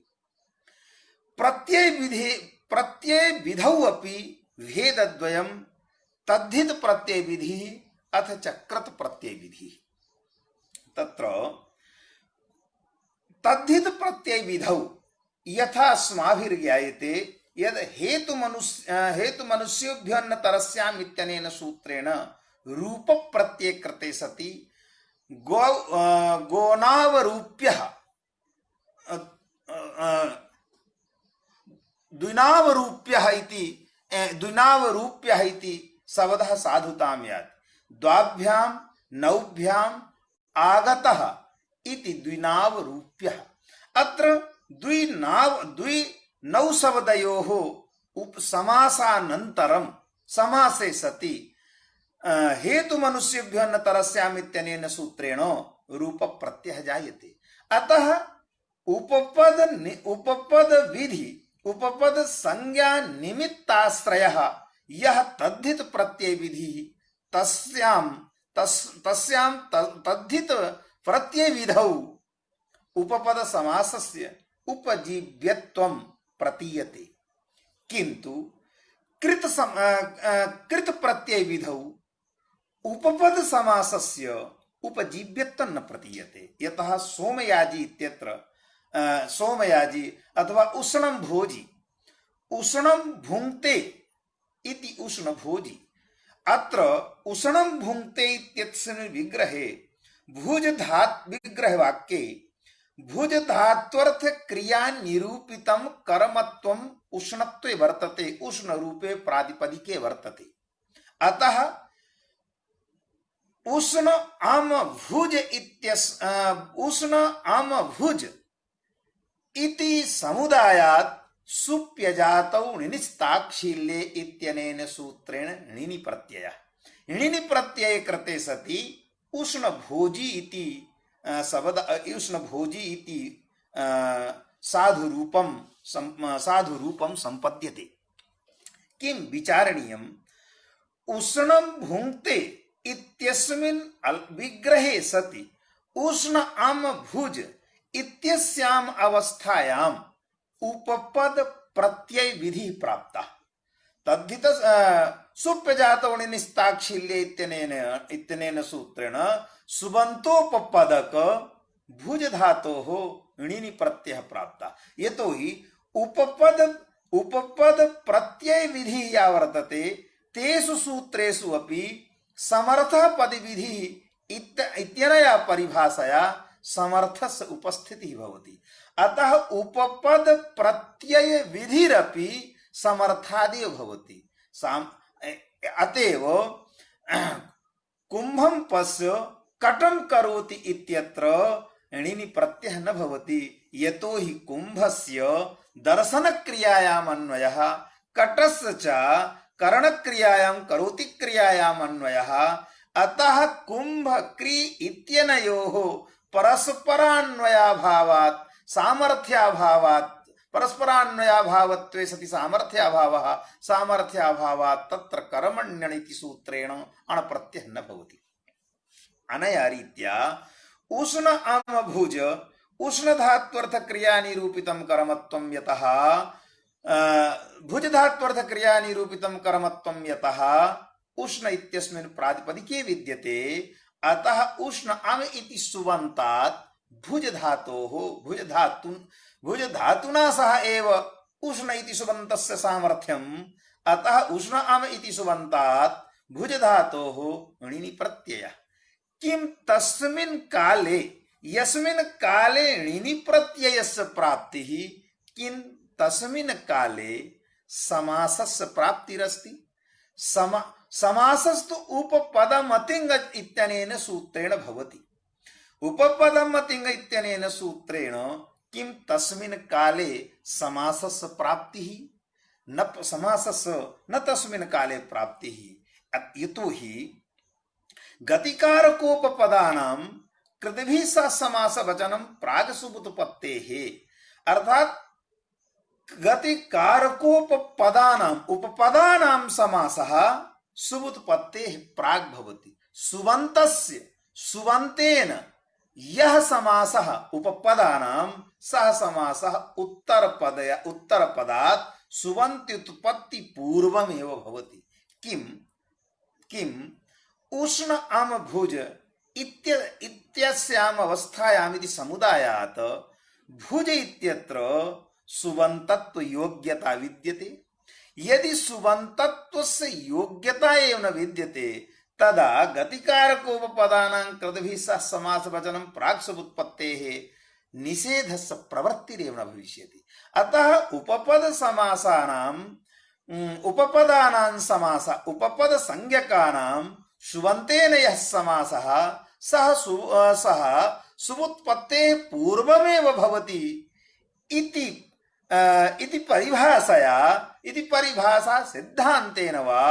Speaker 2: प्रत्यय विधौ अपि भेदद्वयम्, तद्धित प्रत्यय विधिः अथ च कृत प्रत्यय विधिः। तत्र तद्धित प्रत्यय विधौ यथा अस्माभिर्ज्ञायते यद् हेतुमनुष्योभ्यन्नतरस्याम् इत्यनेन सूत्रेण रूप प्रत्यय कृते सति गोनावरूप्यः द्विनावरूप्यः इति शब्दः साधुतां याति। द्वाभ्यां नौभ्याम् आगतः इति द्विनावरूप्यः। अत्र द्विनौ शब्दयोः उपसमासानन्तरं समासे सति हेतुमनुष्येभ्यन्नतरस्याम् इत्यनेन सूत्रेण रूप प्रत्ययः जायते। अतः उपपद संज्ञा निमित्ताश्रयः यः तद्धित प्रत्यय विधिः तस्यां तद्धित प्रत्यय विधौ उपपद समासस्य उपजीव्यत्वं प्रतीयते। किन्तु कृत प्रत्यय विधौ उपपद समासस्य उपजीव्यत्वं न प्रतीयते। यतः सोमयाजी इत्यत्र सोमयाजी अथवा उष्णं भोजी, उष्णं भुङ्क्ते इति उष्णभोजी। अत्र उष्णं भुङ्क्ते इत्यस्मिन् विग्रहे विग्रहवाक्ये भुज धात्वर्थ क्रिया निरूपितं कर्मत्वम् उष्णत्वे वर्तते, उष्ण रूपे प्रातिपदिके वर्तते। अतः उष्ण आम भुज इति समुदायात् सुप्यजातौ णिनिस्ताच्छील्ये इत्यनेन सूत्रेण णिनि प्रत्ययः। णिनि प्रत्यये कृते सति उष्णभोजी इति उष्णभोजी इति साधुरूपं संपद्यते। किं विचारणीयम्? उष्णं भुङ्क्ते इत्यस्मिन् विग्रहे सति उष्ण आम भुज इत्यस्याम अवस्थायाम उपपद प्रत्यय विधि प्राप्ता तद्धित सुप्यजातवणि निस्ताक्षिल्ये इत्यनेन सूत्रेण सुबन्तोपपदक भुज धातोः णिनि प्रत्ययः प्राप्ता यतोहि उपपद प्रत्यय विधि या वर्तते तेषु सूत्रेषु अपि समर्थः पद विधि इत्यनया परिभाषया समर्थस्य उपस्थितिः भवति अतः उपपद प्रत्यय विधिरपि समर्थादेव भवति अतएव कुंभम पश्य कटम करोति इत्यत्र णिनि प्रत्ययः न भवति यतो हि कुंभस्य दर्शन क्रियायाम् अन्वयः कटस्य च करण क्रियायां करोति क्रियायाम् अन्वयः अतः कुंभ क्री इत्यनयोः परस्परान्वयाभावात् सामर्थ्याभावात् परस्परान्वयाभावत्वे सति सामर्थ्याभावः सामर्थ्याभावात् तत्र कर्मण्यनिति सूत्रेण अण प्रत्ययः न भवति अनया रीत्या उष्ण आम भुज उष्ण धात्वर्थ क्रिया निरूपितं कर्मत्वं यतः भुज धात्वर्थ क्रिया निरूपितं कर्मत्वं यतः उष्ण इत्यस्मिन् प्रातिपदिके विद्यते अतः उष्ण आम इति सुबन्तात् भुज धातोः भुज धातुना सह एव उष्ण इति सुबन्तस्य सामर्थ्यम् अतः उष्ण आम इति सुबन्तात् भुज धातोः णिनि प्रत्ययः किं तस्मिन् काले यस्मिन् काले णिनि प्रत्ययस्य प्राप्तिः किं तस्मिन् काले समासस्य प्राप्तिरस्ति समासस्तु उपपदमतिङ्ग इत्यनेन सूत्रेण भवति उपपदमतिङ्ग इत्यनेन सूत्रेण किं तस्मिन् काले समासस्य प्राप्तिः न समासस्य न तस्मिन् काले प्राप्तिः यतो हि गतिकारकोपपदानां कृतिभिः सह समासवचनं प्रागसुबुत्पत्तेः अर्थात गतिकारकोपपदानाम् उपपदानां समासः सुबुत्पत्तेः प्राग् भवति सुबन्तस्य सुबन्तेन यह समासः उपपदानां सह समासः उत्तरपदात् सुबन्त्युत्पत्ति पूर्वमेव भवति किम उष्ण आम भुज इत्यस्याम् अवस्थायाम् इति समुदायात् भुज इत्यत्र सुबन्तत्व योग्यता विद्यते यदि सुबन्तत्वस्य योग्यता एव न विद्यते तदा गतिकारकोपपदानां कृतिभिः सह समासवचनं प्राक्सुबुत्पत्तेः निषेधस्य प्रवृत्तिरेव न भविष्यति अतः उपपदानां समास उपपद संज्ञकानां सुबन्तेन यः समासः सः सुबुत्पत्तेः पूर्वमेव भवति इति परिभाषा सिद्धान्तेन वा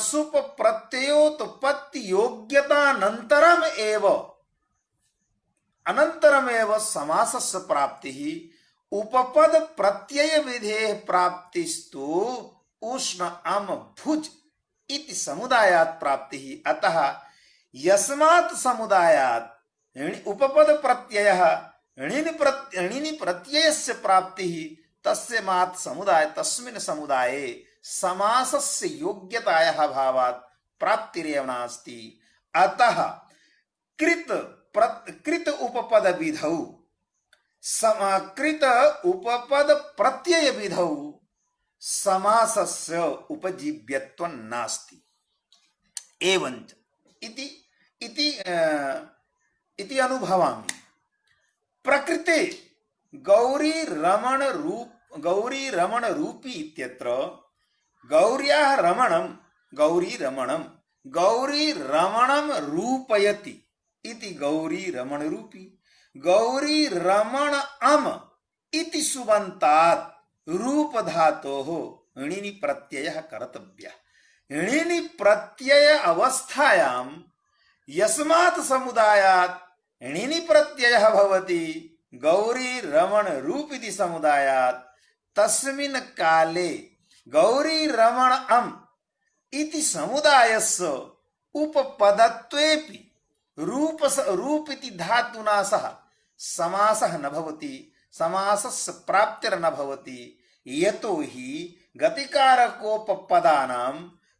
Speaker 2: सुप प्रत्ययोत्पत्ति योग्यतानन्तरमेव समासस्य प्राप्तिः उपपद प्रत्यय विधेः प्राप्तिस्तु उष्ण आम भुज इति समुदायात् प्राप्तिः अतः यस्मात् समुदायात् उपपद प्रत्ययः णिनि प्रत्ययस्य प्राप्तिः तस्मिन् समुदाये समासस्य योग्यतायाः भावात् प्राप्तिरेव नास्ति अतः कृत उपपद विधौ कृत उपपद प्रत्यय विधौ समासस्य उपजीव्यत्वं नास्ति एवञ्च इति अनुभवामि प्रकृते गौरी रमण रूपी इत्यत्र गौर्याः गौरी रमणं रूपयति इति गौरी रमण रूपी गौरी रमण अम इति सुबन्तात् रूप धातोः णिनि प्रत्ययः कर्तव्यः णिनि प्रत्यय अवस्थायां यस्मात् समुदायात् णिनि प्रत्ययः भवति गौरी रमण रूप इति समुदायात् तस्मिन् काले गौरी रमण अम इति समुदायस्य उपपदत्वेपि रूप इति धातुना सह समासः न भवति, समासस्य प्राप्तिर्न भवति। यतो हि गतिकारकोपपदानां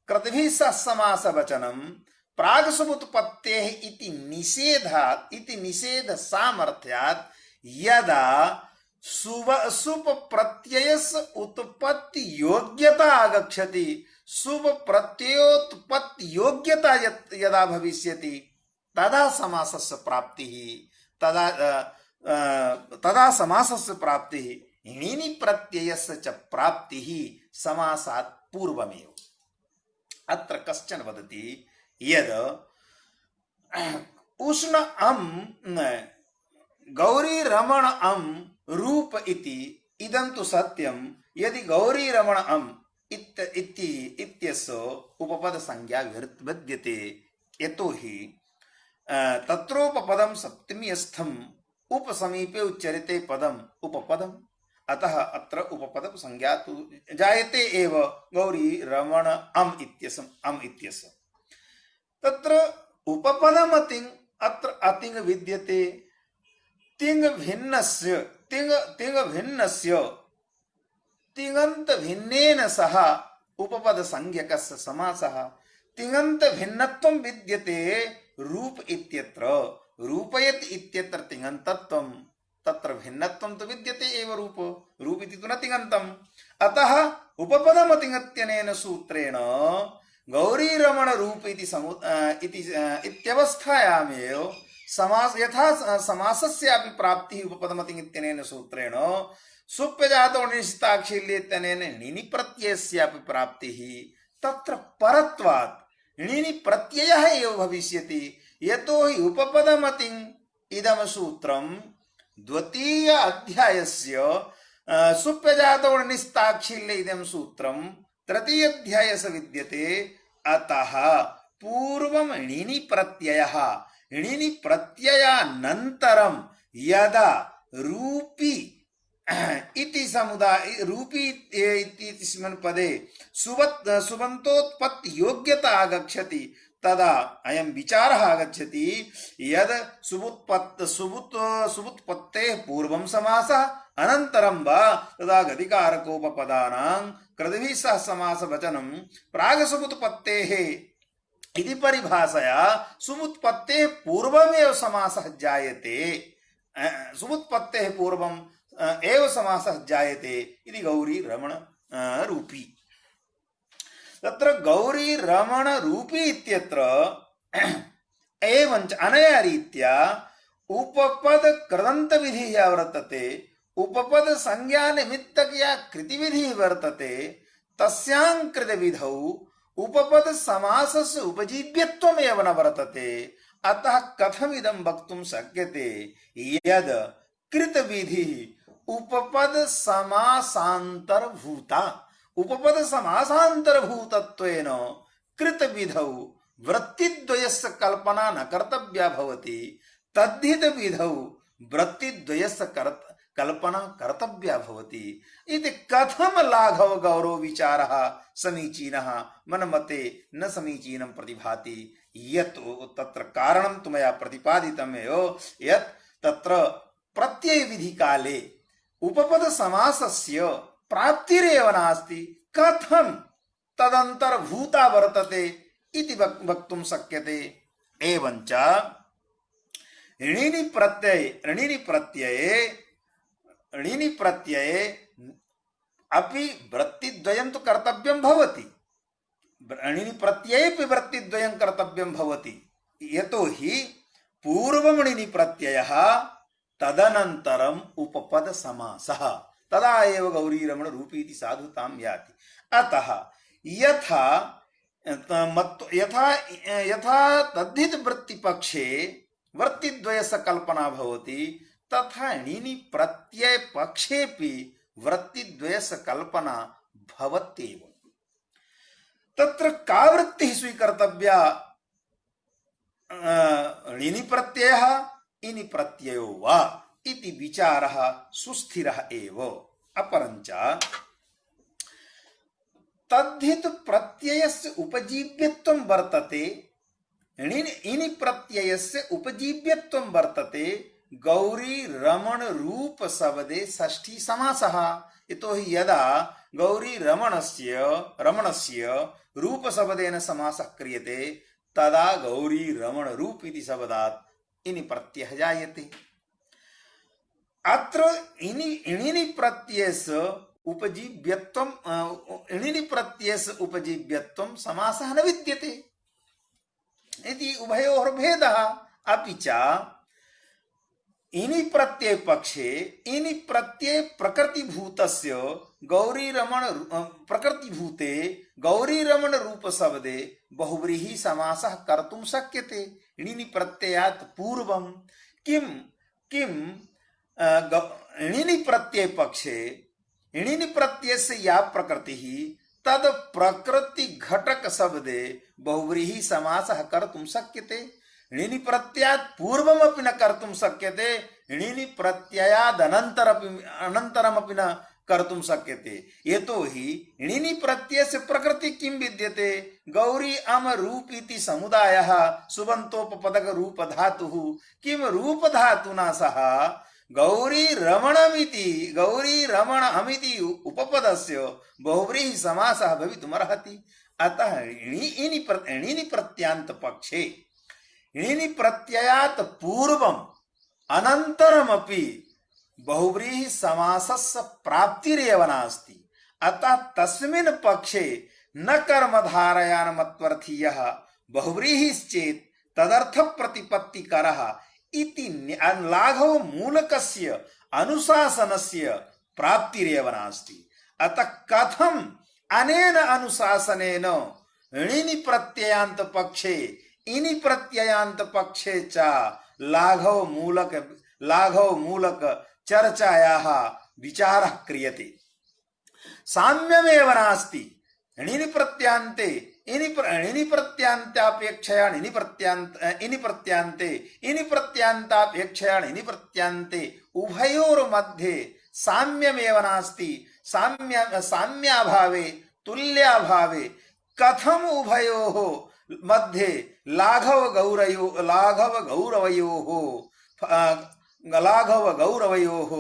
Speaker 2: कृतभिः सह समासवचनं प्रागसमुत्पत्तेः इति निषेध सामर्थ्यात् यदा शुभ प्रत्ययस्य उत्पत्ति योग्यता आगच्छति, शुभ प्रत्ययोत्पत्ति योग्यता यदा भविष्यति तदा समासस्य प्राप्तिः, तदा समासस्य प्राप्तिः णिनि प्रत्ययस्य च प्राप्तिः समासात् पूर्वमेव। अत्र कश्चन वदति यद् उष्ण गौरी रमण रूप इति इदं तु सत्यं यदि गौरी रमण इत्यस्य उपपद संज्ञा विद्यते, यतो हि तत्रोपपदं सप्तमीस्थम् उपसमीपे उच्यते पदम् उपपदम्, अतः अत्र उपपद संज्ञा तु जायते एव गौरी रमण इत्यस्य। तत्र उपपदमतिङ् अत्र अतिङ् विद्यते, तिङ् भिन्नस्य तिङन्त भिन्नेन सह उपपद संज्ञकस्य समासः। तिङन्त भिन्नत्वं विद्यते रूप इत्यत्र, रूपयत् इत्यत्र तिङन्तत्वं, तत्र भिन्नत्वं तु विद्यते एव रूप इति तु न तिङन्तम्। अतः उपपदमतिङत्यनेन सूत्रेण गौरी रमण रूप इत्यवस्थायामेव यथा समासस्यापि प्राप्तिः उपपदमतिङत्यनेन सूत्रेण सुप्यजातो निश्चिताक्षिल्येत्यनेन णिनि प्रत्ययस्यापि प्राप्तिः तत्र परत्वात् णिनि प्रत्ययः एव भविष्यति। यतो हि उपपदमतिङ् इदं सूत्रं द्वितीय अध्यायस्य सुप्यजातो निश्चिताक्षिल्य इदं सूत्रं तृतीय अध्यायस्य विद्यते। अतः पूर्वं णिनि प्रत्ययानन्तरं यदा रूपी इति समुदाय रूपी इत्यस्मिन् पदे सुबन्तोत्पत्ति योग्यता आगच्छति तदा अयं विचारः आगच्छति यद् सुबुत्पत्तेः पूर्वं समासः अनन्तरं वा तदा गतिकारकोपपदानां कृतभिः सह समासवचनं प्रागसुबुत्पत्तेः इति परिभाषया सुबुत्पत्तेः पूर्वमेव समासः जायते, सुबुत्पत्तेः पूर्वम् एव समासः जायते इति गौरी रमण रूपी। तत्र गौरी रमण रूपी इत्यत्र एवञ्च अनया रीत्या उपपद कृदन्त विधिः वर्तते, उपपद संज्ञा निमित्तक या कृति विधिः वर्तते, तस्यां कृत विधौ उपपद समासस्य उपजीव्यत्वमेव न वर्तते। अतः कथमिदं वक्तुं शक्यते यद् कृत विधिः उपपद समासान्तर्भूता, उपपद समासान्तर्भूतत्वेन कृत विधौ वृत्तिद्वयस्य कल्पना न कर्तव्या भवति, तद्धित विधौ वृत्तिद्वयस्य कल्पना कर्तव्या भवति इति कथम लाघव गौरव विचारः समीचीनः मन्मते न समीचीनं प्रतिभाति। यत् तत्र कारणं तु मया प्रतिपादितमेव यत् तत्र प्रत्यय विधि काले उपपद समासस्य प्राप्तिरेव नास्ति, कथं तदन्तर्भूता वर्तते इति वक्तुं शक्यते। एवञ्च णिनि प्रत्यये अपि वृत्तिद्वयं तु कर्तव्यं भवति, णिनि प्रत्ययेपि वृत्तिद्वयं कर्तव्यं भवति। यतो हि पूर्वं णिनि प्रत्ययः तदनन्तरम् उपपद समासः, तदा एव गौरी रमण रूपी इति साधुतां याति। अतः यथा तद्धित वृत्तिपक्षे वृत्तिद्वयस्य कल्पना भवति, तथा णिनि प्रत्यय पक्षेपि वृत्तिद्वयस्य कल्पना भवत्येव। तत्र का वृत्तिः स्वीकर्तव्या? णिनि प्रत्ययः इनि प्रत्ययो वा इति विचारः सुस्थिरः एव। अपरञ्च तद् मध्ये तु प्रत्ययस्य उपजीव्यत्वं वर्तते, इनि प्रत्ययस्य उपजीव्यत्वं वर्तते गौरी रमण रूप शब्दे षष्ठी समासः। यतोहि यदा गौरी रमणस्य रूप शब्देन समासः क्रियते तदा गौरी रमण रूप इति शब्दात् इनि प्रत्ययः जायते। अत्र इणिनि प्रत्ययस्य उपजीव्यत्वं समासः न विद्यते इति उभयोः भेदः। अपि च इनि प्रत्यय पक्षे इनि प्रत्यय प्रकृतिभूतस्य प्रकृतिभूते गौरी रमण रूप शब्दे बहुव्रीहि समासः कर्तुं शक्यते। इणिनि प्रत्ययात् पूर्वं किम इणिनि प्रत्यय पक्षे इणिनि प्रत्ययस्य या प्रकृतिः तद प्रकृति घटक शब्दे बहुव्रीहि समासः कर्तुं शक्यते। इणिनि प्रत्ययात् पूर्वमपि न कर्तुं शक्यते, इणिनि प्रत्ययाद् अनन्तरमपि न कर्तुं शक्यते। यतोहि इणिनि प्रत्ययस्य प्रकृति किं विद्यते, गौरी अम रूप इति समुदायः सुबन्तोपपदक रूप धातुः। किं रूप धातुना सह गौरी रमण अमिति उपपदस्य बहुव्रीहि समासः भवितुमर्हति। अतः इणिनि प्रत्यान्त पक्षे इणिनि प्रत्ययात् पूर्वम् अनन्तरमपि बहुव्रीहि समासस्य प्राप्तिरेव नास्ति। अतः तस्मिन् पक्षे न कर्मधारयानमत्वर्थीयः बहुव्रीहिश्चेत् तदर्थ प्रतिपत्तिकरः इति लाघव मूलकस्य अनुशासनस्य प्राप्तिरेव नास्ति। अतः कथम् अनेन अनुशासनेन इणिनि प्रत्ययान्त पक्षे इनि प्रत्ययान्त पक्षे च लाघव मूलक चर्चायाः विचारः क्रियते। साम्यमेव नास्ति। इणिनि प्रत्यान्ते इनि प्रत्यांतापेक्षया इनि प्रत्यांतापेक्षया इनि प्रत्यांते उभयोर्मध्ये साम्यमेव नास्ति। साम्याभावे तुल्याभावे कथम उभयोः मध्ये लाघव गौरवयोः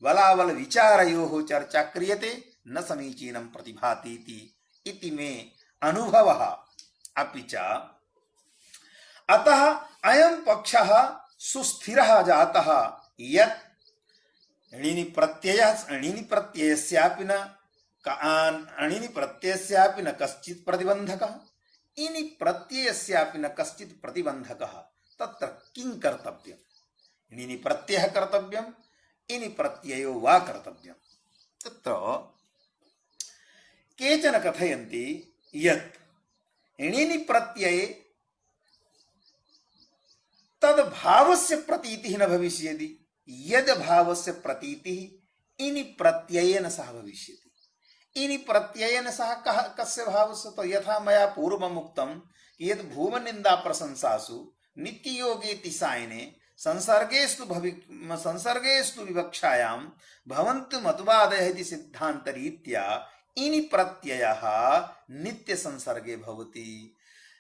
Speaker 2: बलाबल विचारयोः चर्चा क्रियते न समीचीनं प्रतिभाति इति मे अनुभवः। अपि च अतः अयं पक्षः सुस्थिरः जातः यत् इणिनि प्रत्ययस्यापि न कश्चित् प्रतिबन्धकः, इनि प्रत्ययस्यापि न कश्चित् प्रतिबन्धकः। तत्र किं कर्तव्यम्? इणिनि प्रत्ययः कर्तव्यम्, इनि प्रत्ययो वा कर्तव्यम्। तत्र केचन कथयन्ति यत् इणिनि प्रत्यये तद् भावस्य प्रतीतिः न भविष्यति। यद् भावस्य प्रतीतिः इनि प्रत्ययेन सह भविष्यति। इनि प्रत्ययेन सह कस्य भावस्य? तो यथा मया पूर्वमुक्तं यत् भूमनिन्दा प्रशंसासु नित्ययोगेति सायने संसर्गेस्तु विवक्षायां भवन्तु मतवादयः इति सिद्धान्तरीत्या इनि प्रत्ययः नित्य संसर्गे भवति।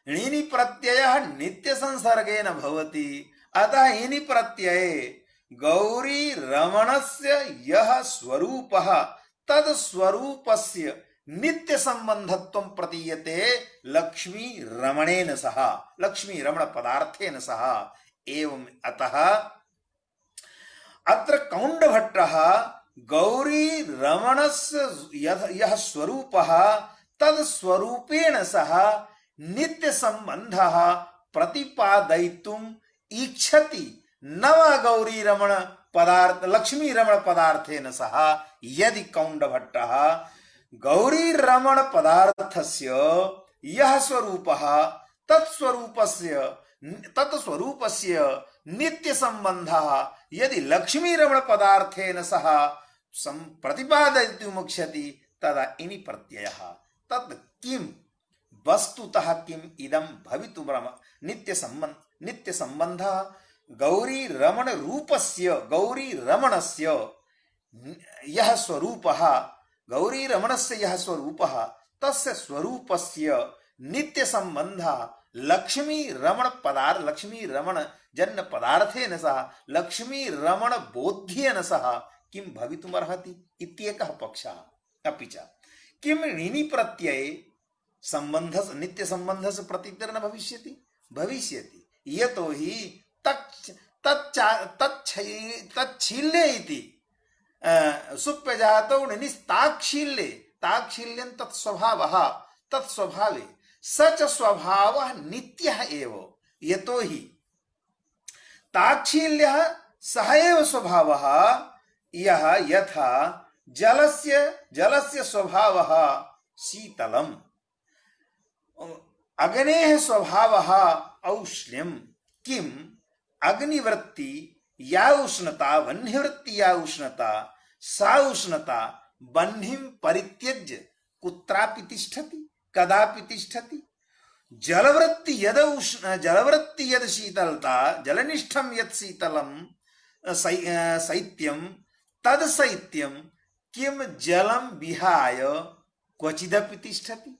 Speaker 2: इनि प्रत्ययः नित्य संसर्गे न भवति। अतः इनि प्रत्यये गौरी रमणस्य यः स्वरूपः तद् स्वरूपस्य नित्य संबंधत्वं प्रतीयते लक्ष्मी रमणेन सह, लक्ष्मी रमण पदार्थेन सह। एवं अतः अत्र कौण्डभट्टः गौरी रमणस्य यः स्वरूपः तद् स्वरूपेण सह नित्य संबंधः प्रतिपादयितुम् इच्छति। न वा गौरी रमण पदार्थ लक्ष्मी रमण पदार्थेन सह। यदि कौण्डभट्टः गौरी रमण पदार्थस्य यः स्वरूपः तत्स्वरूपस्य नित्य संबंधः यदि लक्ष्मी रमण पदार्थेन सह प्रतिपादयितुमिच्छति तदा इनि प्रत्ययः। तत् किं वस्तुतः किम् इदं भवितुम् नित्य संबंधः गौरी रमणस्य यः स्वरूपः तस्य स्वरूपस्य नित्य संबंधः लक्ष्मी रमण जन्य पदार्थेन सह लक्ष्मी रमण बोध्येन सह किं भवितुमर्हति इत्येकः पक्षः। अपि च किं णिनि प्रत्यये संबंधस नित्य संबंधस प्रतीतिर्न भविष्यति भविष्यति यतोहि तच्छील्ये इति सुप्यजातौ णिनिस्ताक्षील्ये ताक्षील्यं तत्स्वभावे स च स्वभावः नित्यः एव यतोहि ताक्षील्यः सः एव स्वभावः यः यथा जलस्य स्वभावः शीतलम् अग्नेः स्वभावः औष्ण्यं किम् अग्निवृत्ति या उष्णता वह्निवृत्ति या उष्णता सा उष्णता बह्निं परित्यज्य कुत्रापि तिष्ठति कदापि तिष्ठति। जलवृत्ति यद शीतलता जलनिष्ठं यत् शीतलं शैत्यं तद शैत्यं किं जलं विहाय क्वचिदपि तिष्ठति।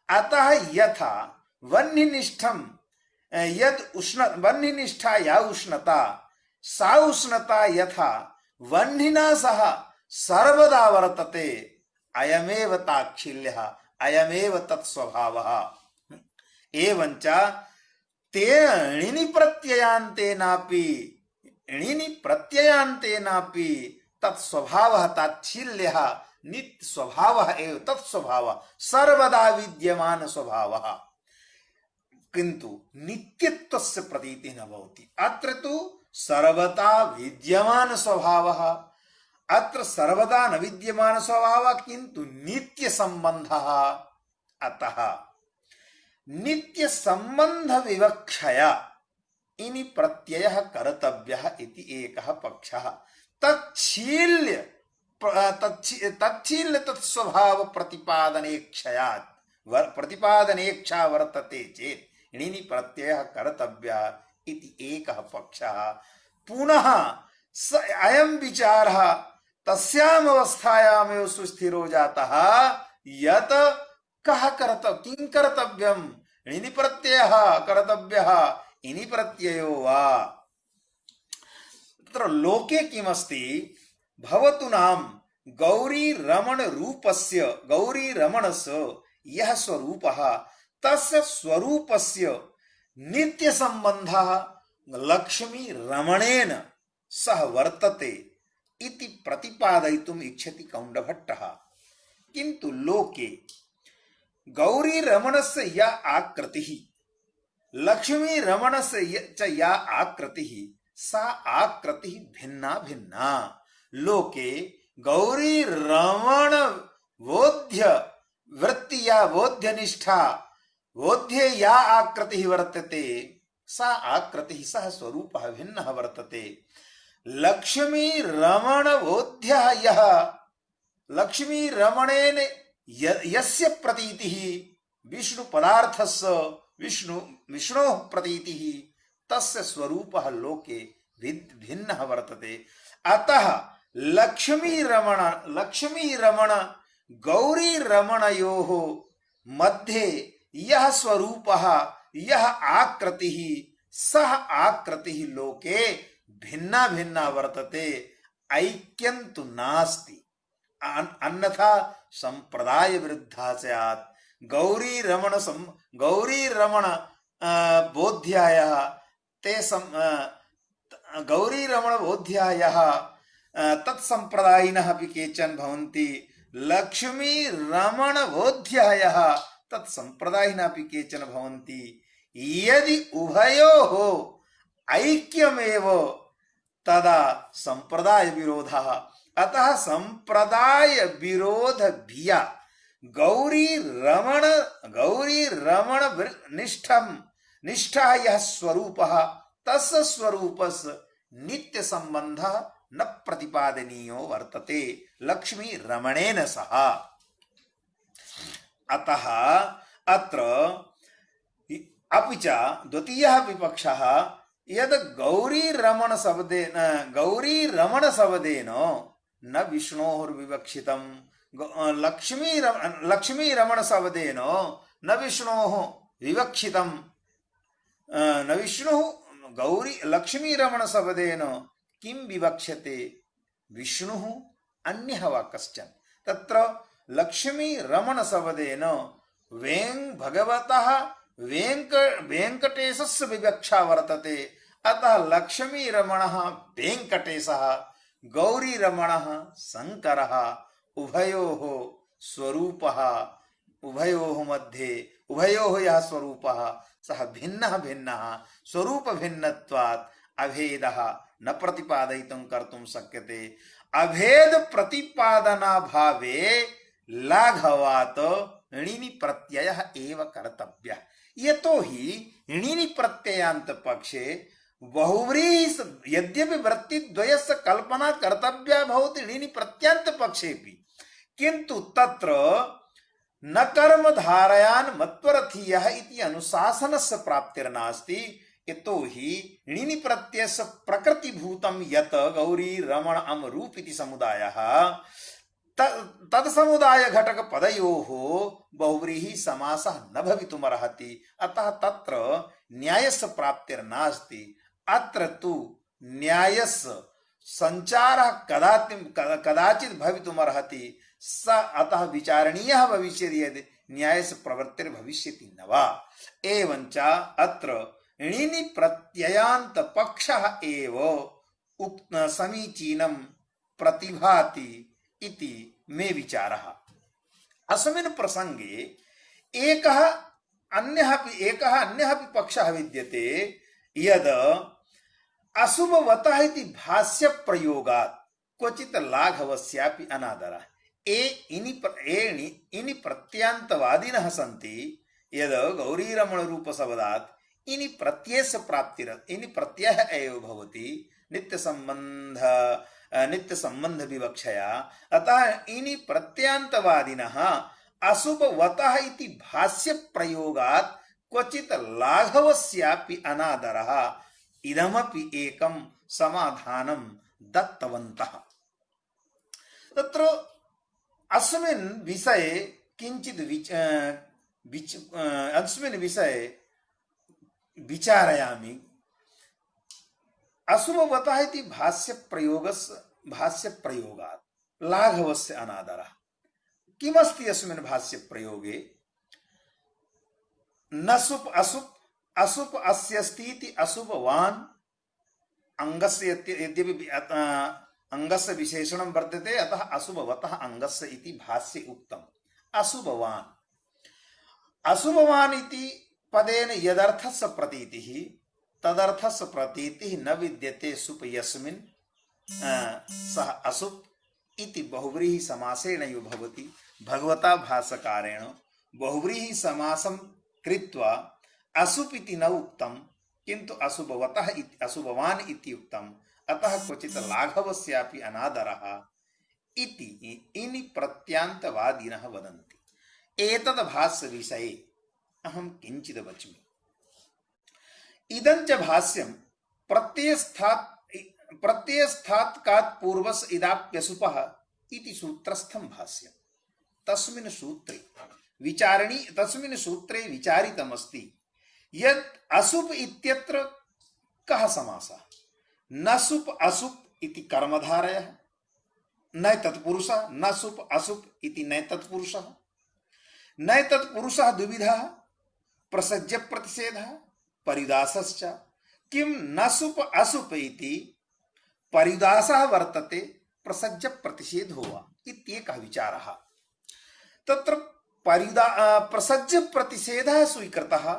Speaker 2: अतः यथा वह्निनिष्ठं वह्निनिष्ठा या उष्णता सा उष्णता यथा वह्निना सह सर्वदा वर्तते अयमेव ताच्छील्यः अयमेव तत्स्वभावः। एवञ्च तेन णिनि प्रत्ययान्तेनापि तत्स्वभावः ताच्छील्यः नित्य स्वभावः एव तत्स्वभावः सर्वदा विद्यमान स्वभावः किन्तु नित्यत्वस्य प्रतीतिः न भवति। अत्र तु सर्वदा विद्यमान स्वभावः अत्र सर्वदा न विद्यमान स्वभावः किन्तु नित्य संबंधः। अतः नित्य संबंध विवक्षया इनि प्रत्ययः कर्तव्यः इति एकः पक्षः। तच्छील्य तत्स्वभाव प्रतिपादनेच्छा वर्तते चेत् णिनि प्रत्ययः कर्तव्यः इति एकः पक्षः। पुनः स अयं विचारः तस्याम् अवस्थायामेव सुस्थिरो जातः यत् किं कर्तव्यं णिनि प्रत्ययः कर्तव्यः इनि प्रत्ययो वा। तत्र लोके किमस्ति भवतु नाम गौरी रमणस्य यः स्वरूपः तस्य स्वरूपस्य नित्य संबंधः लक्ष्मी रमणेन सह वर्तते इति प्रतिपादयितुम् इच्छति कौण्डभट्टः। किन्तु लोके गौरी रमणस्य या आकृतिः लक्ष्मी रमणस्य च या आकृतिः सा आकृतिः भिन्ना भिन्ना। लोके गौरी रमण बोध्य वृत्ति या बोध्य निष्ठा बोध्ये या आकृतिः वर्तते सा आकृतिः सह स्वरूपः भिन्नः वर्तते। लक्ष्मी रमण बोध्यः यः लक्ष्मी रमणेन यस्य प्रतीतिः विष्णु पदार्थस्य विष्णोः प्रतीतिः तस्य स्वरूपः लोके भिन्नः वर्तते। अतः लक्ष्मी रमण गौरी रमणयोः मध्ये यः स्वरूपः यः आकृतिः सः आकृतिः लोके भिन्ना भिन्ना वर्तते ऐक्यं तु नास्ति। अन्यथा संप्रदाय विरुद्धा स्यात्। गौरी रमण बोध्यायः तत्संप्रदायिनः अपि केचन भवन्ति। लक्ष्मी रमण बोध्यायः तत्संप्रदायिनः अपि केचन भवन्ति। यदि उभयोः ऐक्यमेव तदा संप्रदाय विरोधः। अतः संप्रदाय विरोध भिया गौरी रमण निष्ठा यः स्वरूपः तस्य स्वरूपस्य नित्य संबंधः न प्रतिपादनीयो वर्तते लक्ष्मी रमणेन सह। अतः अत्र अपि च द्वितीयः विपक्षः यद् गौरी रमण शब्देन न विष्णोर्विवक्षितं लक्ष्मी रमण शब्देन न विष्णोः विवक्षितं न विष्णुः गौरी लक्ष्मी रमण शब्देन किं विवक्ष्यते विष्णुः अन्यः वा कश्चन तत्र लक्ष्मी रमण शब्देन भगवतः वेङ्कटेशस्य विवक्षा वर्तते अतः लक्ष्मी रमणः वेङ्कटेशः गौरी रमणः शङ्करः उभयोः स्वरूपः उभयोः मध्ये उभयोः यः स्वरूपः सः भिन्नः भिन्नः स्वरूप भिन्नत्वात् अभेदः न प्रतिपादयितुं कर्तुं शक्यते अभेद प्रतिपादना भावे लाघवात् णिनि प्रत्ययः एव कर्तव्यः यतोहि णिनि प्रत्ययान्त पक्षे बहुव्रीहि यद्यपि वृत्तिद्वयस्य कल्पना कर्तव्या भवति णिनि प्रत्यान्त पक्षेपि किन्तु तत्र न कर्म धारयान् मत्वरथीयः इति अनुशासनस्य प्राप्तिर्नास्ति यतोहि णिनि प्रत्ययस्य प्रकृतिभूतं यत् गौरी रमण अम रूप इति समुदायः तत्समुदाय घटक पदयोः बहुव्रीहि समासः न भवितुमर्हति अतः तत्र न्यायस्य प्राप्तिर्नास्ति अत्र तु न्यायस्य संचारः कदाचित् भवितुमर्हति स अतः विचारणीयः भविष्यति यदि न्यायस्य प्रवृत्तिर्भविष्यति न वा एवञ्च अत्र णिनि प्रत्ययान्त पक्षः एव समीचीनं प्रतिभाति इति मे विचारः अस्मिन् प्रसंगे एकः अन्यः अपि पक्षः विद्यते यद् अशुभवतः इति भाष्य प्रयोगात् क्वचित् लाघवस्यापि अनादरः इनि प्रत्यांतवादिनः सन्ति यद् गौरीरमण रूप शब्दात् इनि प्रत्ययस्य प्राप्तिर् इनि प्रत्ययः एव भवति नित्य संबंध विवक्षया अतः इनि प्रत्यांतवादिनः अशुभवतः इति भाष्य प्रयोगात् क्वचित् लाघवस्यापि अनादरः इदमपि एकं समाधानं दत्तवन्तः तत्र अस्मिन् विषये किञ्चित् अस्मिन् विषये विचारयामि अशुभवतः इति भाष्य प्रयोगात् लाघवस्य अनादरः किमस्ति अस्मिन् भाष्य प्रयोगे नसुप अशुप अस्यस्ति इति अशुभवान् अंगस्य यद्यपि अंगस्य विशेषणं वर्तते अतः अशुभवतः अंगस्य इति भाष्ये उक्तम् अशुभवान् इति पदेन यदर्थस्य प्रतीतिः तदर्थस्य प्रतीतिः न विद्यते सुप यस्मिन् सः अशुभ इति बहुव्रीहि समासेन यो भवति भगवता भाष्यकारेण बहुव्रीहि समासं कृत्वा अशुभ इति न उक्तं किन्तु अशुभवतः इति अशुभवान् इति उक्तम् अतः क्वचित् लाघवस्यापि अनादरः इति इनि प्रत्यांतवादिनः वदन्ति एतद् भाष्य विषये अहं किञ्चित् वच्मि इदञ्च भाष्यं प्रत्ययस्थात्कात् पूर्वस् इदाप्यसुपः इति सूत्रस्थं भाष्यं तस्मिन् सूत्रे विचारितमस्ति यत् अशुभ इत्यत्र कः समासः न सुप अशुभ इति कर्मधारयः न तत्पुरुषः न सुप अशुभ इति न तत्पुरुषः न तत्पुरुषः द्विविधः प्रसज्य प्रतिषेधः परिदासश्च किं न सुप अशुप इति परिदासः वर्तते प्रसज्य प्रतिषेधो वा इत्येकः विचारः तत्र प्रसज्य प्रतिषेधः स्वीकृतः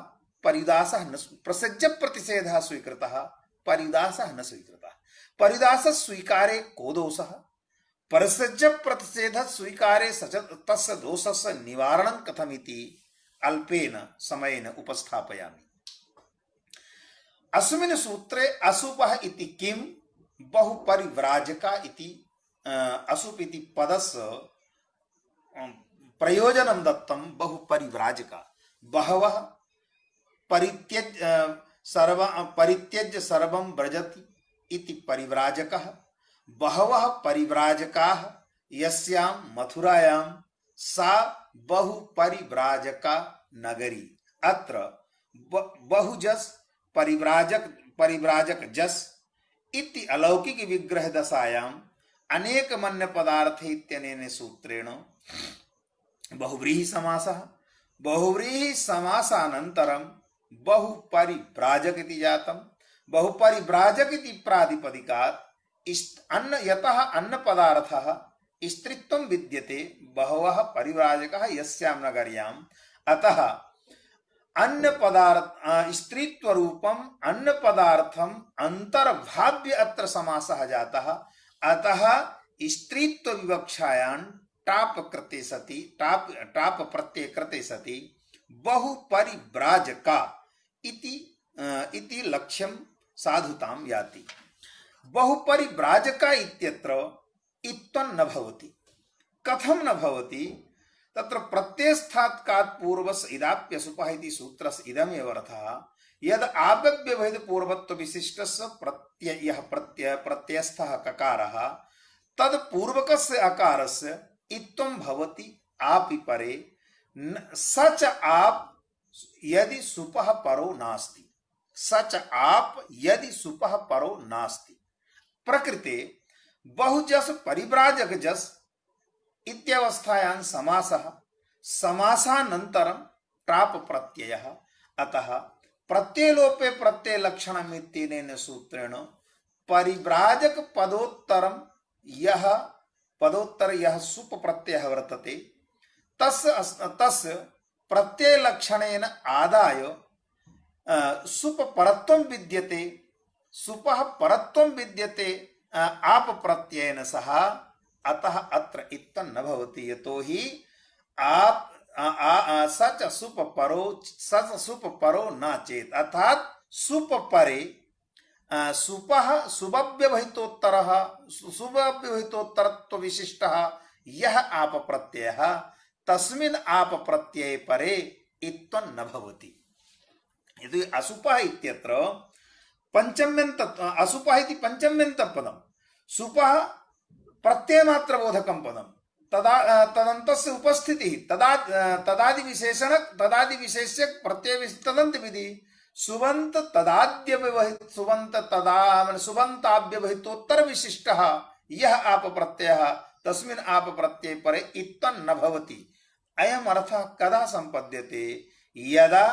Speaker 2: परिदासः न प्रसज्य प्रतिषेधः स्वीकृतः परिदासः न स्वीकृतः परिदासः स्वीकारे को दोषः प्रसज्य प्रतिषेधः स्वीकारे तस्य दोषस्य निवारणं कथमिति अल्पेन समयेन उपस्थापयामि अस्मिन् सूत्रे अशुभः इति किं बहुपरिव्राजका इति अशुभ इति पदस्य प्रयोजनं दत्तं बहुपरिव्राजका बहवः परित्यज्य सर्वं व्रजति इति परिव्राजकः बहवः परिव्राजकाः यस्यां मथुरायां सा बहुपरिव्राजका नगरी। अत्र बहुजस परिव्राजक जस इति अलौकिक विग्रह दशायाम् अनेक मन्य पदार्थ इत्यनेन सूत्रेण बहुव्रीहि समासः बहुव्रीहि समासानन्तरं बहुपरिव्राजक इति जातम्। बहुपरिव्राजक इति प्रातिपदिकात् अन्न यतः अन्न पदार्थः स्त्रीत्वं विद्यते बहवः परिव्राजकः यस्यां नगर्याम् अतः अन्न पदार्थ स्त्रीत्व रूपम अन्न पदार्थम अंतर्भाव्य अत्र समासः जातः। अतः स्त्रीत्व विवक्षायां टाप कृते सति टाप प्रत्यय कृते सति बहुपरिव्राजका इति लक्ष्यं साधुतां याति। बहुपरिव्राजका इत्यत्र इत्थं न भवति। कथं न भवति? तत्र प्रत्ययस्थात् कात् पूर्वस् इदाप्यसुपः इति सूत्रस्य इदमेव अर्थः यद् आव्यवहित पूर्वत्व विशिष्टस्य प्रत्ययः प्रत्ययस्थः ककारः तद् पूर्वकस्य अकारस्य इत्थं भवति आपि परे सच आप यदि सुपः परो नास्ति। सच आप यदि सुपः परो नास्ति। प्रकृते बहुजस परिव्राजक जस इत्यवस्थायां समासः समासानन्तरं टाप प्रत्ययः। अतः प्रत्ययलोपे प्रत्ययलक्षणम् इत्यनेन सूत्रेण परिव्राजक पदोत्तरं यः सुप प्रत्ययः वर्तते तस्य प्रत्ययलक्षणेन आदाय सुप परत्वं विद्यते। सुपः परत्वं विद्यते आप प्रत्ययेन सह। अतः अत्र इत्थं न भवति यतोहि आप सच सुप परो न चेत अर्थात सुप परे सुपः सुबव्यवहितोत्तरत्व विशिष्टः यः आप प्रत्ययः तस्मिन् आप प्रत्यये परे इत्थं न भवति। यदि असुपः इत्यत्र पंचम्यन्त असुपः इति पंचम्यन्तं पदं सुपः प्रत्ययमात्रबोधकं पदं तदन्तस्य उपस्थितिः तदादि विशेष्य प्रत्यय तदन्त विधि सुबंत सुबंताव्यवहितोत्तर विशिष्टः यः आप प्रत्ययः तस्मिन् आप प्रत्यये परे इत्थं न भवति। अयम् अर्थः कदा संपद्यते? यदा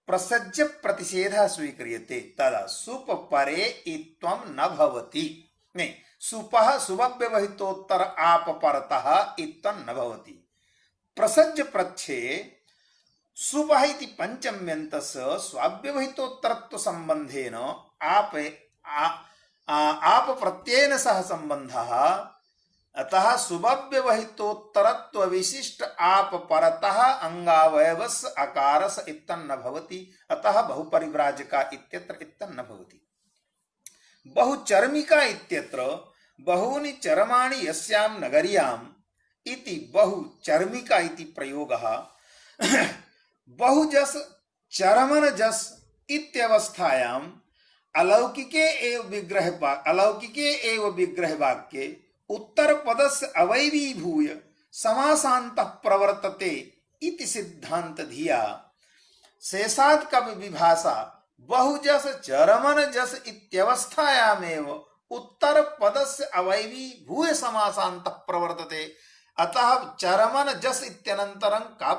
Speaker 2: प्रसज्य प्रतिषेधः स्वीक्रियते तदा सुप परे इत्थं न भवति। नहीं, सुपः सुबव्यवहितोत्तर आप परतः इत्थं न भवति। प्रसज्य प्रच्छे सुपः इति पंचम्यन्तस्य स्वाव्यवहितोत्तरत्व संबंधेन आप प्रत्ययेन सह संबंधः। अतः सुबव्यवहितोत्तरत्व विशिष्ट आप परतः अंगावयवस्य अकारस्य इत्थं न भवति। अतः बहुपरिव्राजका इत्यत्र इत्थं न भवति। बहुचर्मिका इत्यत्र बहूनि चरमाणि यस्यां नगर्याम् इति बहुचर्मिका इति प्रयोगः। बहुजस चरमन जस इत्यवस्थायां अलौकिके एव विग्रह वाक्ये उत्तर पदस्य अवैवीभूय समासान्तः प्रवर्तते इति सिद्धांत धिया शेषात् कवि विभाषा बहुजस चरमन जस इत्यवस्थायामेव उत्तर पदस्य अवैवीभूय समासान्तः प्रवर्तते। अतः चरमन जस इत्यनन्तरं का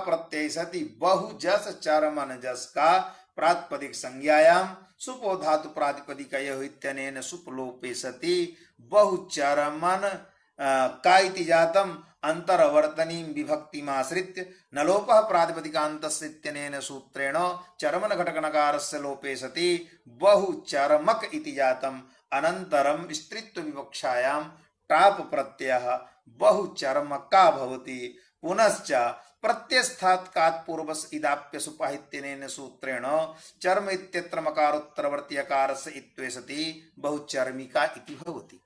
Speaker 2: प्रत्यय सति बहुजस चरमन जस का प्रातिपदिक संज्ञायां सुपो धातु प्रातिपदिकयोः इत्यनेन सुपलोपे सति बहुचरमन का इति जातम् अंतरवर्तनीं विभक्तिमाश्रित्य नलोपः प्रातिपदिकान्तस्य इत्यनेन सूत्रेण चरमन घटकनकारस्य लोपे सति बहुचरमक इति जातम्। अनन्तरं स्त्रीत्व विवक्षायां टाप प्रत्ययः बहुचर्मका भवति। पुनश्च प्रत्ययस्थात् कात् पूर्वस्य इदाप्यसुपः इत्यनेन सूत्रेण चर्म इत्यत्र मकारोत्तरवर्ती अकारस्य इत्वे सति बहुचर्मिका इति भवति।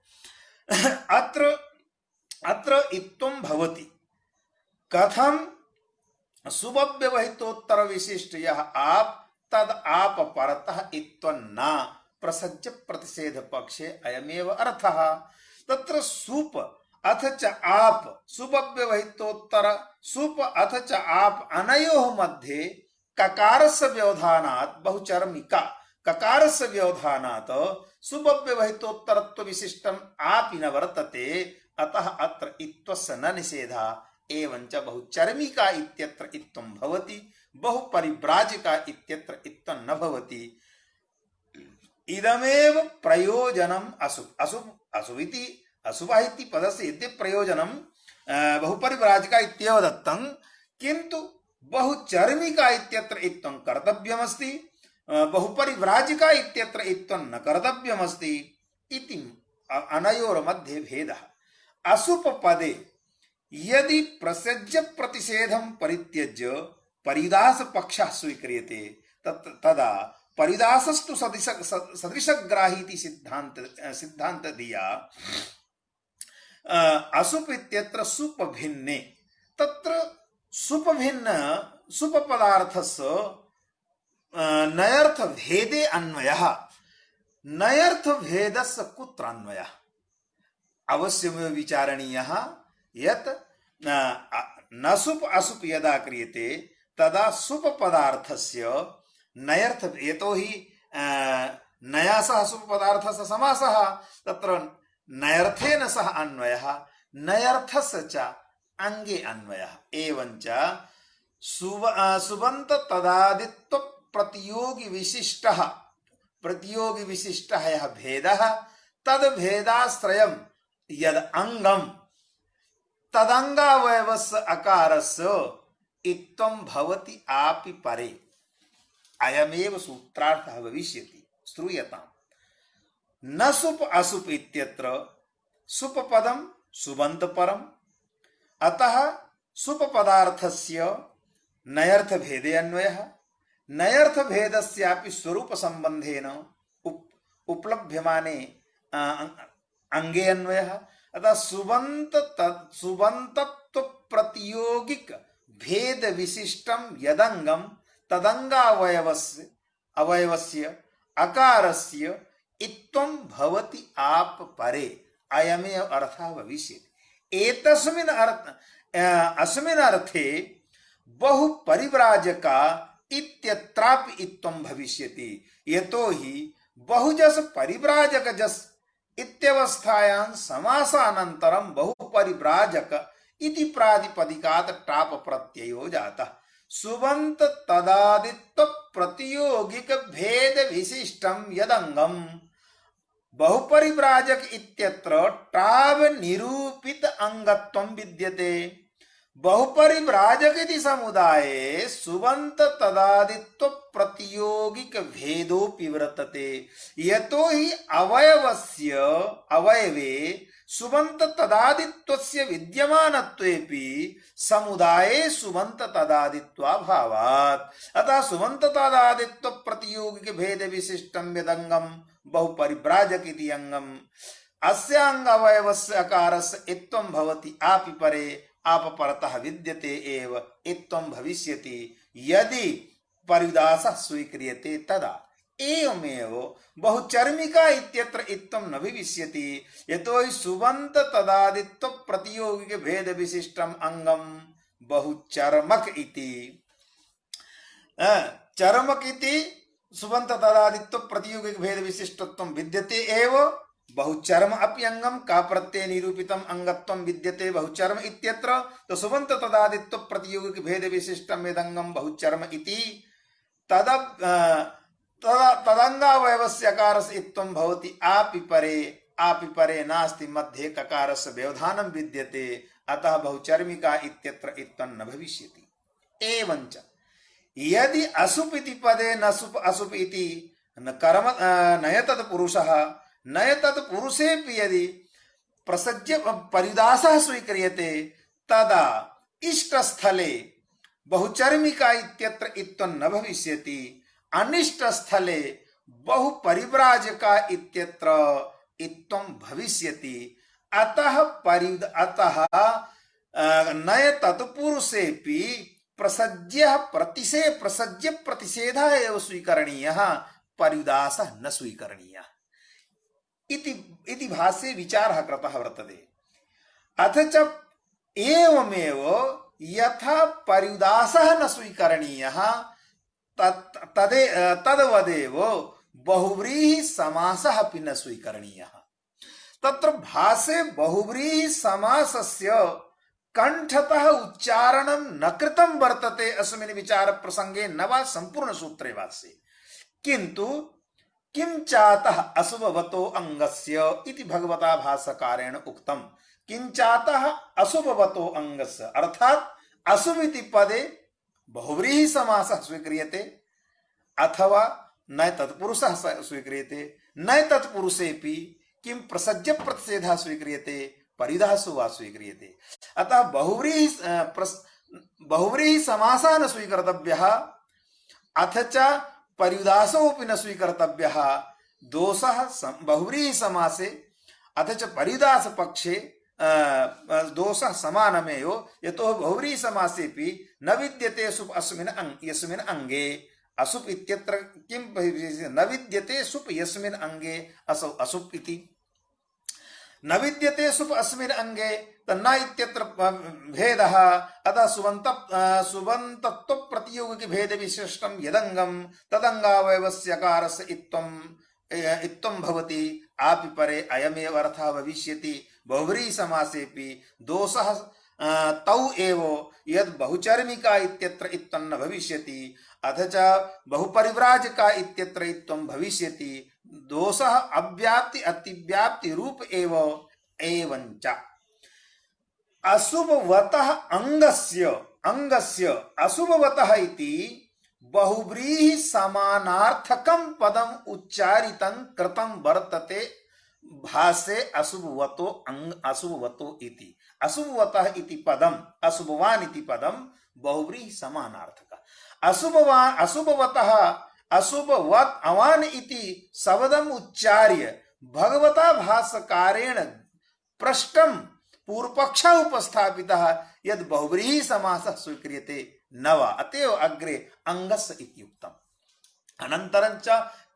Speaker 2: अत्र इत्थं भवति। कथं? सुबव्यवहितोत्तर विशिष्ट यः आप तद आप परतः इत्थं न प्रसज्य प्रतिषेध पक्षे अयमेव अर्थः। तत्र सुप अथ च आप सुव्यवहितोत्तर सुप अथ च आप अनयोः मध्ये ककारस्य व्यवधानात् बहुचर्मिका ककारस्य व्यवधानात् सुव्यवहितोत्तरत्व विशिष्टम् आपि न वर्तते अतः अत्र इत्वस्य न निषेधः एवञ्च बहुचर्मिका इत्यत्र इत्थं भवति बहुपरिव्राजिका इत्यत्र इत्थं न भवति इदमेव प्रयोजनम् अशुभ इति अशुभः इति पदस्य यद्य प्रयोजनं बहुपरिव्राजिका इत्येव दत्तं किन्तु बहुचर्मिका इत्यत्र इत्थं कर्तव्यमस्ति बहुपरिव्राजिका इत्यत्र इत्थं न कर्तव्यमस्ति इति अनयोर्मध्ये भेदः अशुभपदे यदि प्रसज्य प्रतिषेधं परित्यज्य परिदासपक्षः स्वीक्रियते तदा परिदासस्तु सदृशग्राही इति सिद्धान्त दिया अशुप इत्यत्र सुप भिन्ने तत्र सुप भिन्न सुप पदार्थस्य नयर्थ भेदे अन्वयः नयर्थ भेदस्य कुत्र अन्वयः अवश्यमेव विचारणीयः यत् नसुप अशुप यदा क्रियते तदा सुप पदार्थस्य नयर्थ यतोहि नया सह सुप पदार्थस्य समासः तत्र नयर्थेन सह अन्वयः नयर्थस्य च अंगे अन्वयः एवञ्च सुबन्त तदादित्व प्रतियोगी विशिष्टः यः भेदः तद् भेदाश्रयं यद् अंगं तदंगावयवस्य अकारस्य इत्थं भवति आपि परे अयमेव सूत्रार्थः भविष्यति श्रूयताम् न सुप अशुप इत्यत्र सुप पदं सुबन्त परम् अतः सुप पदार्थस्य नयर्थ भेदे अन्वयः नयर्थ भेदस्यापि स्वरूप संबंधेन उपलभ्यमाने अंगे अन्वयः अतः सुबन्तत्व प्रतियोगिक भेद विशिष्टं यदंगम तदंगावयवस्य अवयवस्य अकारस्य इत्थं भवति आप परे अयमेव अर्थः भविष्यति एतस्मिन् अस्मिन् अर्थे बहु परिव्राजका इत्यत्रापि इत्थं भविष्यति यतोहि बहुजस परिव्राजक जस इत्यवस्थायां समासानन्तरं बहु परिव्राजक इति प्रातिपदिकात् टाप प्रत्ययो जातः सुबन्त तदादित्व प्रतियोगिक भेद विशिष्टं यदंगम बहुपरिव्राजक इत्यत्र टाव निरूपित अंगत्वं विद्यते बहुपरिव्राजक इति समुदाये सुबन्त तदादित्व प्रतियोगिक भेदोऽपि वर्तते यतोहि अवयवे सुबन्त तदादित्वस्य विद्यमानत्वेपि समुदाये सुबन्त तदादित्वाभावात् अतः सुबन्त तदादित्व प्रतियोगिक भेद विशिष्टं यदंगम बहुपरिव्राजक इति अंगम अस्य अंग अवयवस्य अकारस्य इत्थं भवति आपि परे आप परतः विद्यते एव इत्थं भविष्यति यदि परिदासः स्वीक्रियते तदा एवमेव बहुचर्मिका इत्यत्र इत्थं न भविष्यति यतोहि सुबन्त तदादित्व प्रतियोगिक भेद विशिष्टम अंगम बहुचर्मक इति चर्मक इति सुबन्त तदादित्व प्रतियोगिक भेद विशिष्टत्वं विद्यते एव बहुचर्म अपि अंगम का प्रत्यय निरूपितम अंगत्वं विद्यते बहुचर्म इत्यत्र तो सुबन्त तदादित्व प्रतियोगिक भेद विशिष्टम यदंगम बहुचर्म इति तदंगावयवस्य अकारस्य इत्थं भवति आपि परे नास्ति मध्ये ककारस्य व्यवधानं विद्यते अतः बहुचर्मिका इत्यत्र इत्थं न भविष्यति एवञ्च यदि अशुप इति पदे नसुप अशुप इति नयतत् पुरुषः नयतत् पुरुषेऽपि यदि प्रसज्य परिदासः स्वीक्रियते तदा इष्टस्थले बहुचर्मिका इत्यत्र इत्थं न भविष्यति अनिष्टस्थले बहुपरिव्राजका इत्यत्र इत्थं भविष्यति अतः नय तत्पुरुषेऽपि प्रसज्य प्रतिषेधः एव स्वीकरणीयः परिदासः न स्वीकरणीयः इति भाष्ये विचारः कृतः वर्तते। अथ च एवमेव यथा पर्युदासः न स्वीकरणीयः तद्वदेव बहुव्रीहि समासः अपि न स्वीकरणीयः। तत्र भाष्ये बहुव्रीहि समासस्य कंठतः उच्चारणं न कृतं वर्तते अस्मिन् विचार प्रसंगे न वा संपूर्ण सूत्रे भाष्ये, किंतु किं चातः अशुभवतो अंगस्य इति भगवता भाष्यकारेण उक्तम्। किं चातः अशुभवतो अंगस्य अर्थात अशुभ इति पदे बहुव्रीहि समासः स्वीक्रियते अथवा न तत्पुरुषः स्वीक्रियते न तत्पुरुषेऽपि किं प्रसज्य प्रतिषेधः स्वीक्रियते परिदासो वा स्वीक्रियते। अतः बहुव्रीहि समासः न स्वीकर्तव्यः अथ च परिदासोऽपि न स्वीकर्तव्यः। दोषः बहुव्रीहि समासे अथ च परिदास पक्षे दोषः समानमेव, यतो बहुव्रीहि समासेऽपि न विद्यते सुप् यस्मिन् अंगे। अशुप् इत्यत्र किं न विद्यते सुप् यस्मिन् अंगे अशुप् इति न विद्यते सुप् अस्मिन् अंगे तन्न इत्यत्र भेदः। अतः सुबन्तत्व प्रतियोगिक भेद विशिष्टं यदंगम तदंगावयवस्यकारस्य इत्थं भवति आपि परे अयमेव अर्थः भविष्यति। बहुव्रीहि समासेऽपि दोषः तौ एव यद् बहुचर्मिका इत्यत्र इत्थं न भविष्यति अथ च बहुपरिव्राजका इत्यत्र इत्थं भविष्यति। दोषः अव्याप्ति अतिव्याप्ति रूप एव एवञ्च अशुभवतः अंगस्य अशुभवतः इति बहुव्रीहि समानार्थकं पदम् उच्चारितं कृतं वर्तते भाष्ये अशुभवतो इति। अशुभवतः इति पदम् अशुभवान् इति पदम् बहुव्रीहि समानार्थक। अशुभवतः अशुभवत् अवान् इति शब्दम् उच्चार्य भगवता भाष्यकारेण पृष्टं पूर्वपक्षः उपस्थापितः यद् बहुव्रीहि समासः स्वीक्रियते न वा अतएव अग्रे अंगस्य इति उक्तम्। अनन्तरं च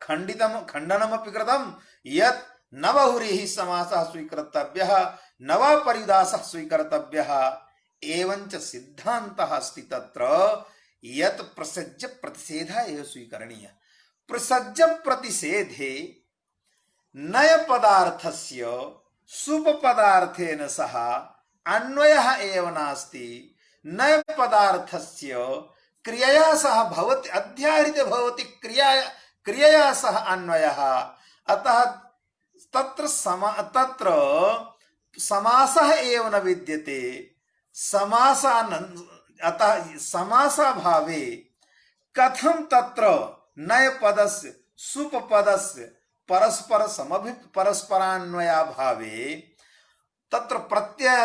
Speaker 2: खण्डनमपि कृतं यत् न बहुव्रीहि समासः स्वीकर्तव्यः न वा परिदासः स्वीकर्तव्यः। एवञ्च सिद्धान्तः अस्ति तत्र यत् प्रसज्य प्रतिषेधः एव स्वीकरणीयः। प्रसज्य प्रतिषेधे नय पदार्थस्य सुप पदार्थेन सह अन्वयः एव नास्ति। नय पदार्थस्य क्रियया सह भवति अध्याहृते भवति क्रियया सह अन्वयः। अतः तत्र समासः एव न विद्यते। अतः समासाभावे कथं तत्र नय पदस्य सुप पदस्य परस्परान्वयाभावे तत्र प्रत्यय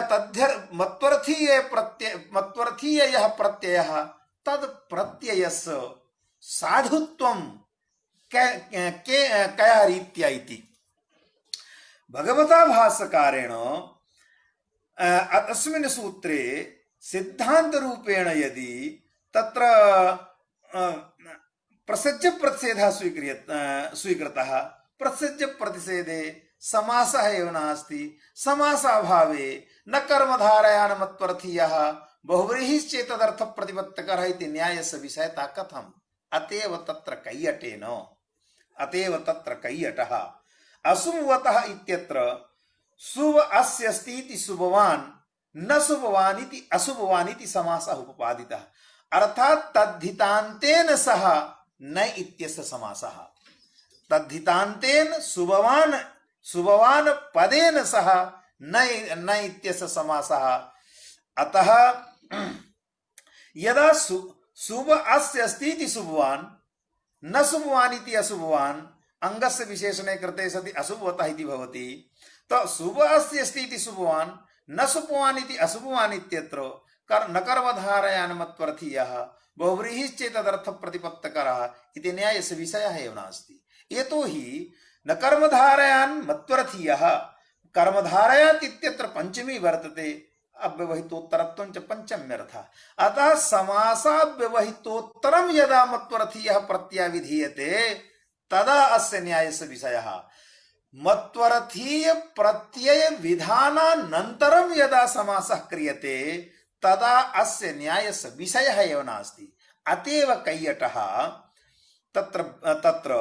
Speaker 2: मत्वर्थीयः प्रत्ययः तद प्रत्ययस्य साधुत्वं कया रीत्या इति भगवता भाष्यकारेण अस्मिन् सूत्रे सिद्धांत रूपेण यदि तत्र प्रसज्य प्रतिषेधः स्वीकृतः प्रसज्य प्रतिषेधे समासः एव नास्ति। समासाभावे न कर्मधारयान् मत्वर्थीयः बहुव्रीहिश्चेतदर्थ प्रतिपत्तकरः इति न्यायस्य विषयता कथम्। अतएव तत्र कैयटः अशुभवतः इत्यत्र शुभ अस्य अस्ति इति शुभवान् न शुभवान् इति अशुभवान् इति समासः उपपादितः। अर्थात् तद्धितान्तेन सह न इत्यस्य समासः। तद्धितान्तेन शुभवान् पदेन सह न इत्यस्य समासः। अतः यदा शुभ अस्य अस्ति इति शुभवान् न शुभवान् इति अशुभवान् अंगस्य विशेषणे कृते सति अशुभवतः इति भवति। तो शुभ अस्य अस्ति इति शुभवान् न शुभवान् इति अशुभवान् इत्यत्र न कर्मधारयान् मत्वर्थीयः बहुव्रीहिश्चेतदर्थ प्रतिपत्तकरः इति न्यायस्य विषयः एव नास्ति। यतोहि न कर्मधारयान् मत्वर्थीयः कर्मधारयात् इत्यत्र पंचमी वर्तते अव्यवहितोत्तरत्वं च पंचम्यर्थः। अतः समासाव्यवहितोत्तरं यदा मत्वर्थीयः प्रत्यय विधीयते तदा अस्य न्यायस्य विषयः। मत्वर्थीय प्रत्यय विधानानन्तरं यदा समासः क्रियते तदा अस्य न्यायस्य विषयः एव नास्ति। अतएव कैयटः तत्र तत्र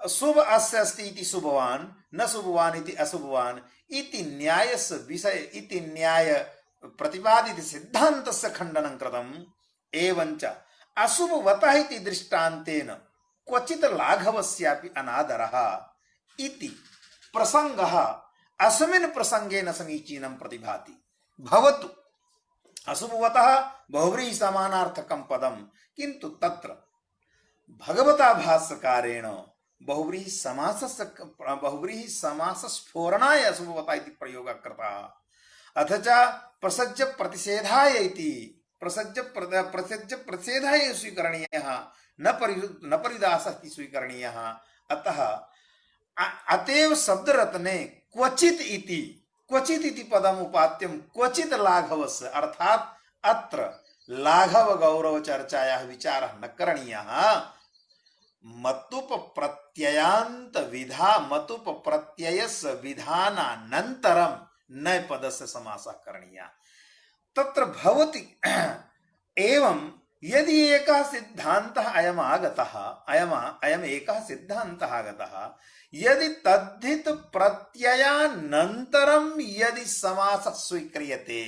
Speaker 2: शुभ अस्य अस्ति इति शुभवान् न शुभवान् इति अशुभवान् इति न्यायस्य विषय इति न्याय प्रतिपादित सिद्धान्तस्य खण्डनं कृतम्। एवञ्च अशुभवतः इति दृष्टान्तेन क्वचित् लाघवस्यापि अनादरः इति प्रसंगः अस्मिन् प्रसंगेन समीचीनं प्रतिभाति। भवतु अशुभवतः बहुव्रीहि समानार्थकं पदं, किन्तु तत्र भगवता भाष्यकारेण बहुव्रीहि समासस्फोरणाय अशुभवतः इति प्रयोगः कृतः। अथ च प्रसज्य प्रतिषेधाय इति प्रसज्य प्रतिषेधाय स्वीकरणीयः, न परिदासः इति स्वीकरणीयः। अतः अतएव शब्दरत्ने क्वचित इति पदम उपात्यम क्वचित लाघवस्य, अर्थात अत्र लाघव गौरव चर्चायाः विचारः न करणीयः। मतुप प्रत्ययस्य विधानानन्तरं न पदस्य समासः करणीयः। तत्र भवति एवं यदि एकः सिद्धान्तः अयम् एकः सिद्धान्तः आगतः, यदि तद्धित प्रत्ययानन्तरं यदि समासः स्वीक्रियते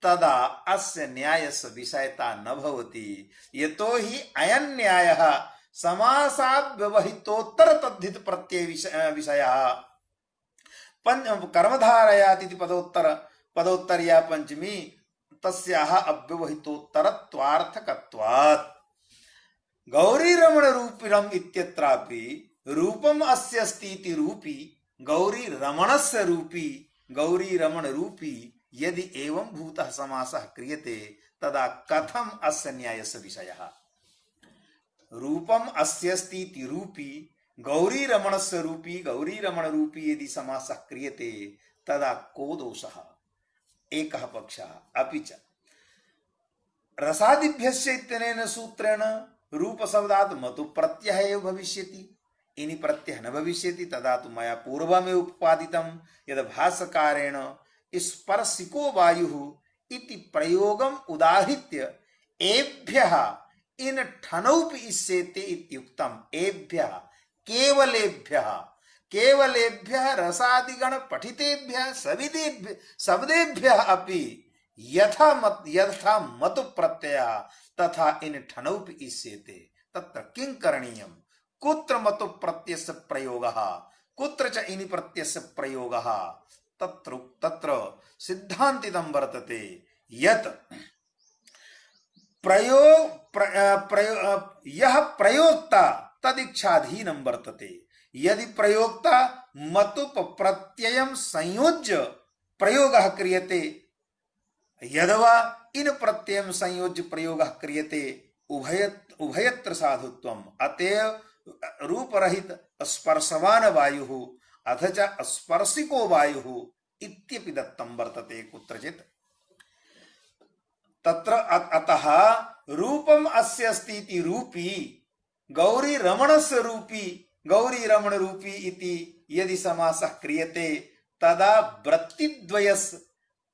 Speaker 2: तदा अस्य न्यायस्य विषयता न भवति। यतोहि अयं न्यायः समासात् व्यवहितोत्तर तद्धित प्रत्यय विषयः कर्मधारयात् इति पदोत्तरया पंचमी तस्याः अव्यवहितोत्तरत्वार्थकत्वात्। गौरीरमण रूपिणम् इत्यत्रापि रूपम् अस्य अस्ति इति रूपी गौरीरमणस्य गौरीरमण रूपी यदि एवं भूतः समासः क्रियते तदा कथम अस्य न्यायस्य विषयः। रूपम् अस्य अस्ति इति रूपी गौरीरमणस्य गौरीरमण रूपी यदि समासः क्रियते तदा को दोषः, एकः पक्षः। अपि च रसादिभ्यस्य इत्यनेन सूत्रेण रूपशब्दात् मतु प्रत्ययः एव भविष्यति, इनि प्रत्ययः न भविष्यति। तदा तु मया पूर्वमेव उपपादितं यद् भाष्यकारेण स्पर्शिको वायुः इति प्रयोगम् उदाहृत्य एभ्यः इन ठनौपि इष्यते इत्युक्तम्। एभ्यः केवलेभ्यः रसादिगण पठितेभ्यः शब्देभ्यः अपि यथा मतु प्रत्ययः तथा इन ठनौपि इष्यते। तत्र किं करणीयम्? कुत्र मतु प्रत्ययस्य प्रयोगः, कुत्र च इनि प्रत्ययस्य प्रयोगः? तत्र सिद्धान्तितं वर्तते यत् यः प्रयोक्ता तदिच्छाधीनं वर्तते। यदि प्रयोक्ता मतुप प्रत्ययं संयोज्य प्रयोगः क्रियते, यदवा इन प्रत्ययं संयोज्य प्रयोगः क्रियते उभयत्र साधुत्वम्। अतएव रूपरहित स्पर्शवान वायुः अथ च स्पर्शिको वायुः इत्यपि दत्तं वर्तते कुत्रचित्। तत्र अतः रूपम् अस्य अस्ति इति रूपी गौरीरमणस्य गौरीरमण रूपी इति यदि समासः क्रियते तदा वृत्तिद्वयस्य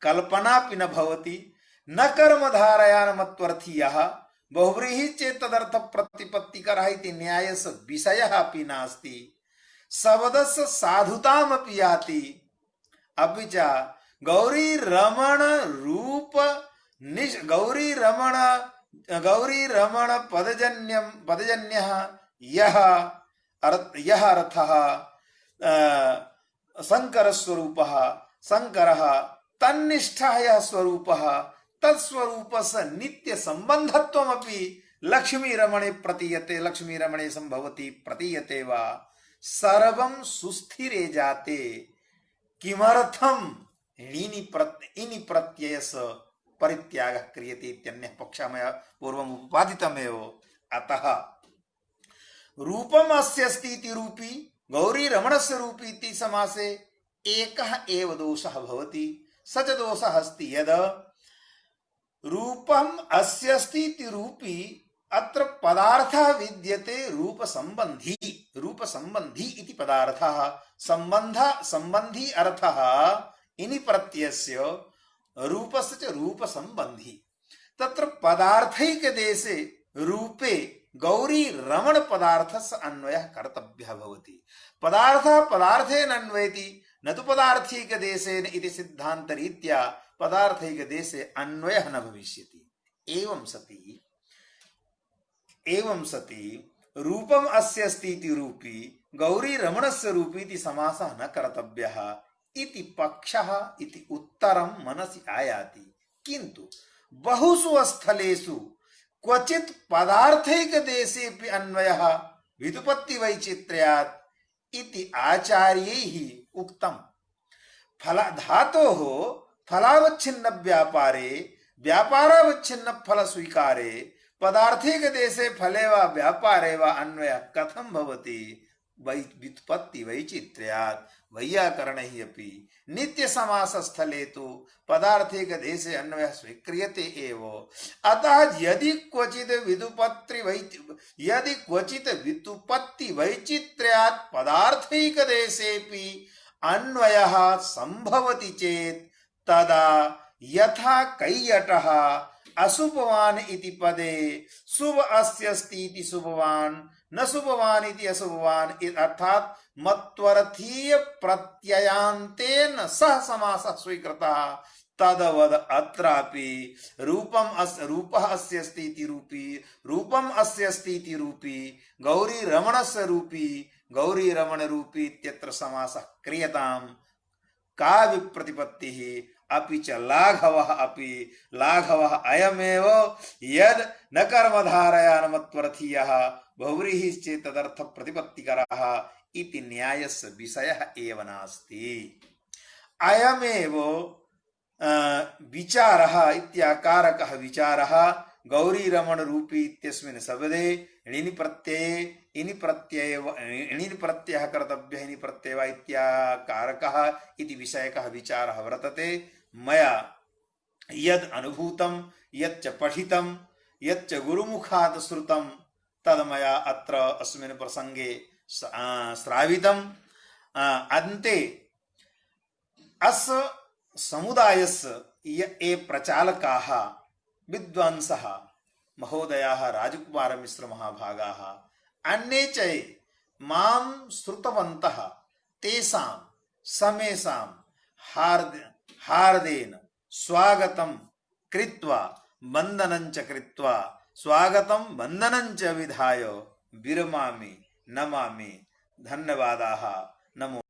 Speaker 2: कल्पनापि न भवति, न कर्मधारयान् मत्वर्थीयः बहुव्रीहि चेत् तदर्थ प्रतिपत्तिकरः इति न्यायस्य विषयः अपि नास्ति। शब्दस्य साधुतामपि याति। अपि च गौरीरमण पदजन्यः यः अर्थः शङ्करस्वरूपः, शङ्करः तन्निष्ठः यः स्वरूपः तत्स्वरूपस्य नित्यसम्बन्धत्वमपि लक्ष्मीरमणे प्रतीयते, लक्ष्मीरमणे संभवति प्रतीयते वा। सर्वं सुस्थिरे जाते किमर्थम् इनि प्रत्ययस्य परित्यागः क्रियते इत्यन्यः पक्षः मया पूर्वम् उपपादितमेव। अतः रूपम् अस्य अस्ति इति रूपी गौरीरमणस्य रूपी इति समासे एकः एव दोषः भवति। स च दोषः अस्ति यद् रूपम् अस्य अस्ति इति रूपी अत्र पदार्थः विद्यते रूप संबंधी इति पदार्थः संबंधी अर्थः इनि प्रत्ययस्य रूपस्य च रूप संबंधी तत्र पदार्थैक देशे रूपे गौरी रमण पदार्थस्य अन्वयः कर्तव्यः भवति पदार्थः पदार्थेन अन्वयति न तु पदार्थैक देशेन इति सिद्धान्तरीत्या पदार्थैक देशे अन्वयः न भविष्यति एवं सति रूपम अस्य अस्ति इति रूपी गौरी रमणस्य रूपी इति समासः न कर्तव्यः इति पक्षः इति उत्तरं मनसि आयाति किन्तु बहुषु स्थलेषु क्वचित् पदार्थैक देशेऽपि अन्वयः विदुपत्ति वैचित्र्यात् इति आचार्यैः उक्तम् फल धातोः फलावच्छिन्न व्यापारे व्यापारावच्छिन्न फल स्वीकारे पदार्थैक देशे फले वा व्यापारे वा अन्वयः कथं भवति व्युत्पत्ति वैचित्र्यात् वैयाकरणैः अपि नित्य समास स्थले तु पदार्थैक देशे अन्वयः स्वीक्रियते एव अतः यदि क्वचित् व्युत्पत्ति वैचित्र्यात् पदार्थैक देशेऽपि अन्वयः संभवति चेत् तदा यथा कैयटः अशुभवान इति पदे शुभ अस्ति इति शुभवान न शुभवान इति अशुभवान अर्थात मत्वर्थीय प्रत्ययांतेन सह समासः स्वीकृतः तदवद अत्रापि रूपः अस्य अस्ति इति रूपी रूपम् अस्य अस्ति इति रूपी गौरी रमणस्य रूपी गौरी रमण रूपी इत्यत्र समासः क्रियताम् का विप्रतिपत्तिः अपि च लाघवः अयमेव यद् न कर्मधारया न मत्वर्थीयः बहुव्रीहिः चेत् तदर्थ प्रतिपत्तिकरः इति न्यायस्य विषयः एव नास्ति अयमेव विचारः इत्याकारकः विचारः गौरी रमण रूपी इत्यस्मिन् शब्दे णिनि प्रत्ययः कर्तव्यः इनि प्रत्ययः इत्याकारकः इति विषयकः विचारः वर्तते मया यद् अनुभूतं यच्च पठितं यच्च गुरुमुखात् श्रुतं तद् मया अत्र अस्मिन् प्रसङ्गे श्रावितम् अन्ते अस्य समुदायस्य ये प्रचालकाः विद्वांसः महोदयाः राजकुमारमिश्रमहाभागाः अन्ये च मां श्रुतवन्तः तेषां समेषां हार्देन स्वागतं कृत्वा वन्दनं च कृत्वा स्वागतं वन्दनं च विधाय विरमामि नमामि धन्यवादाः नमो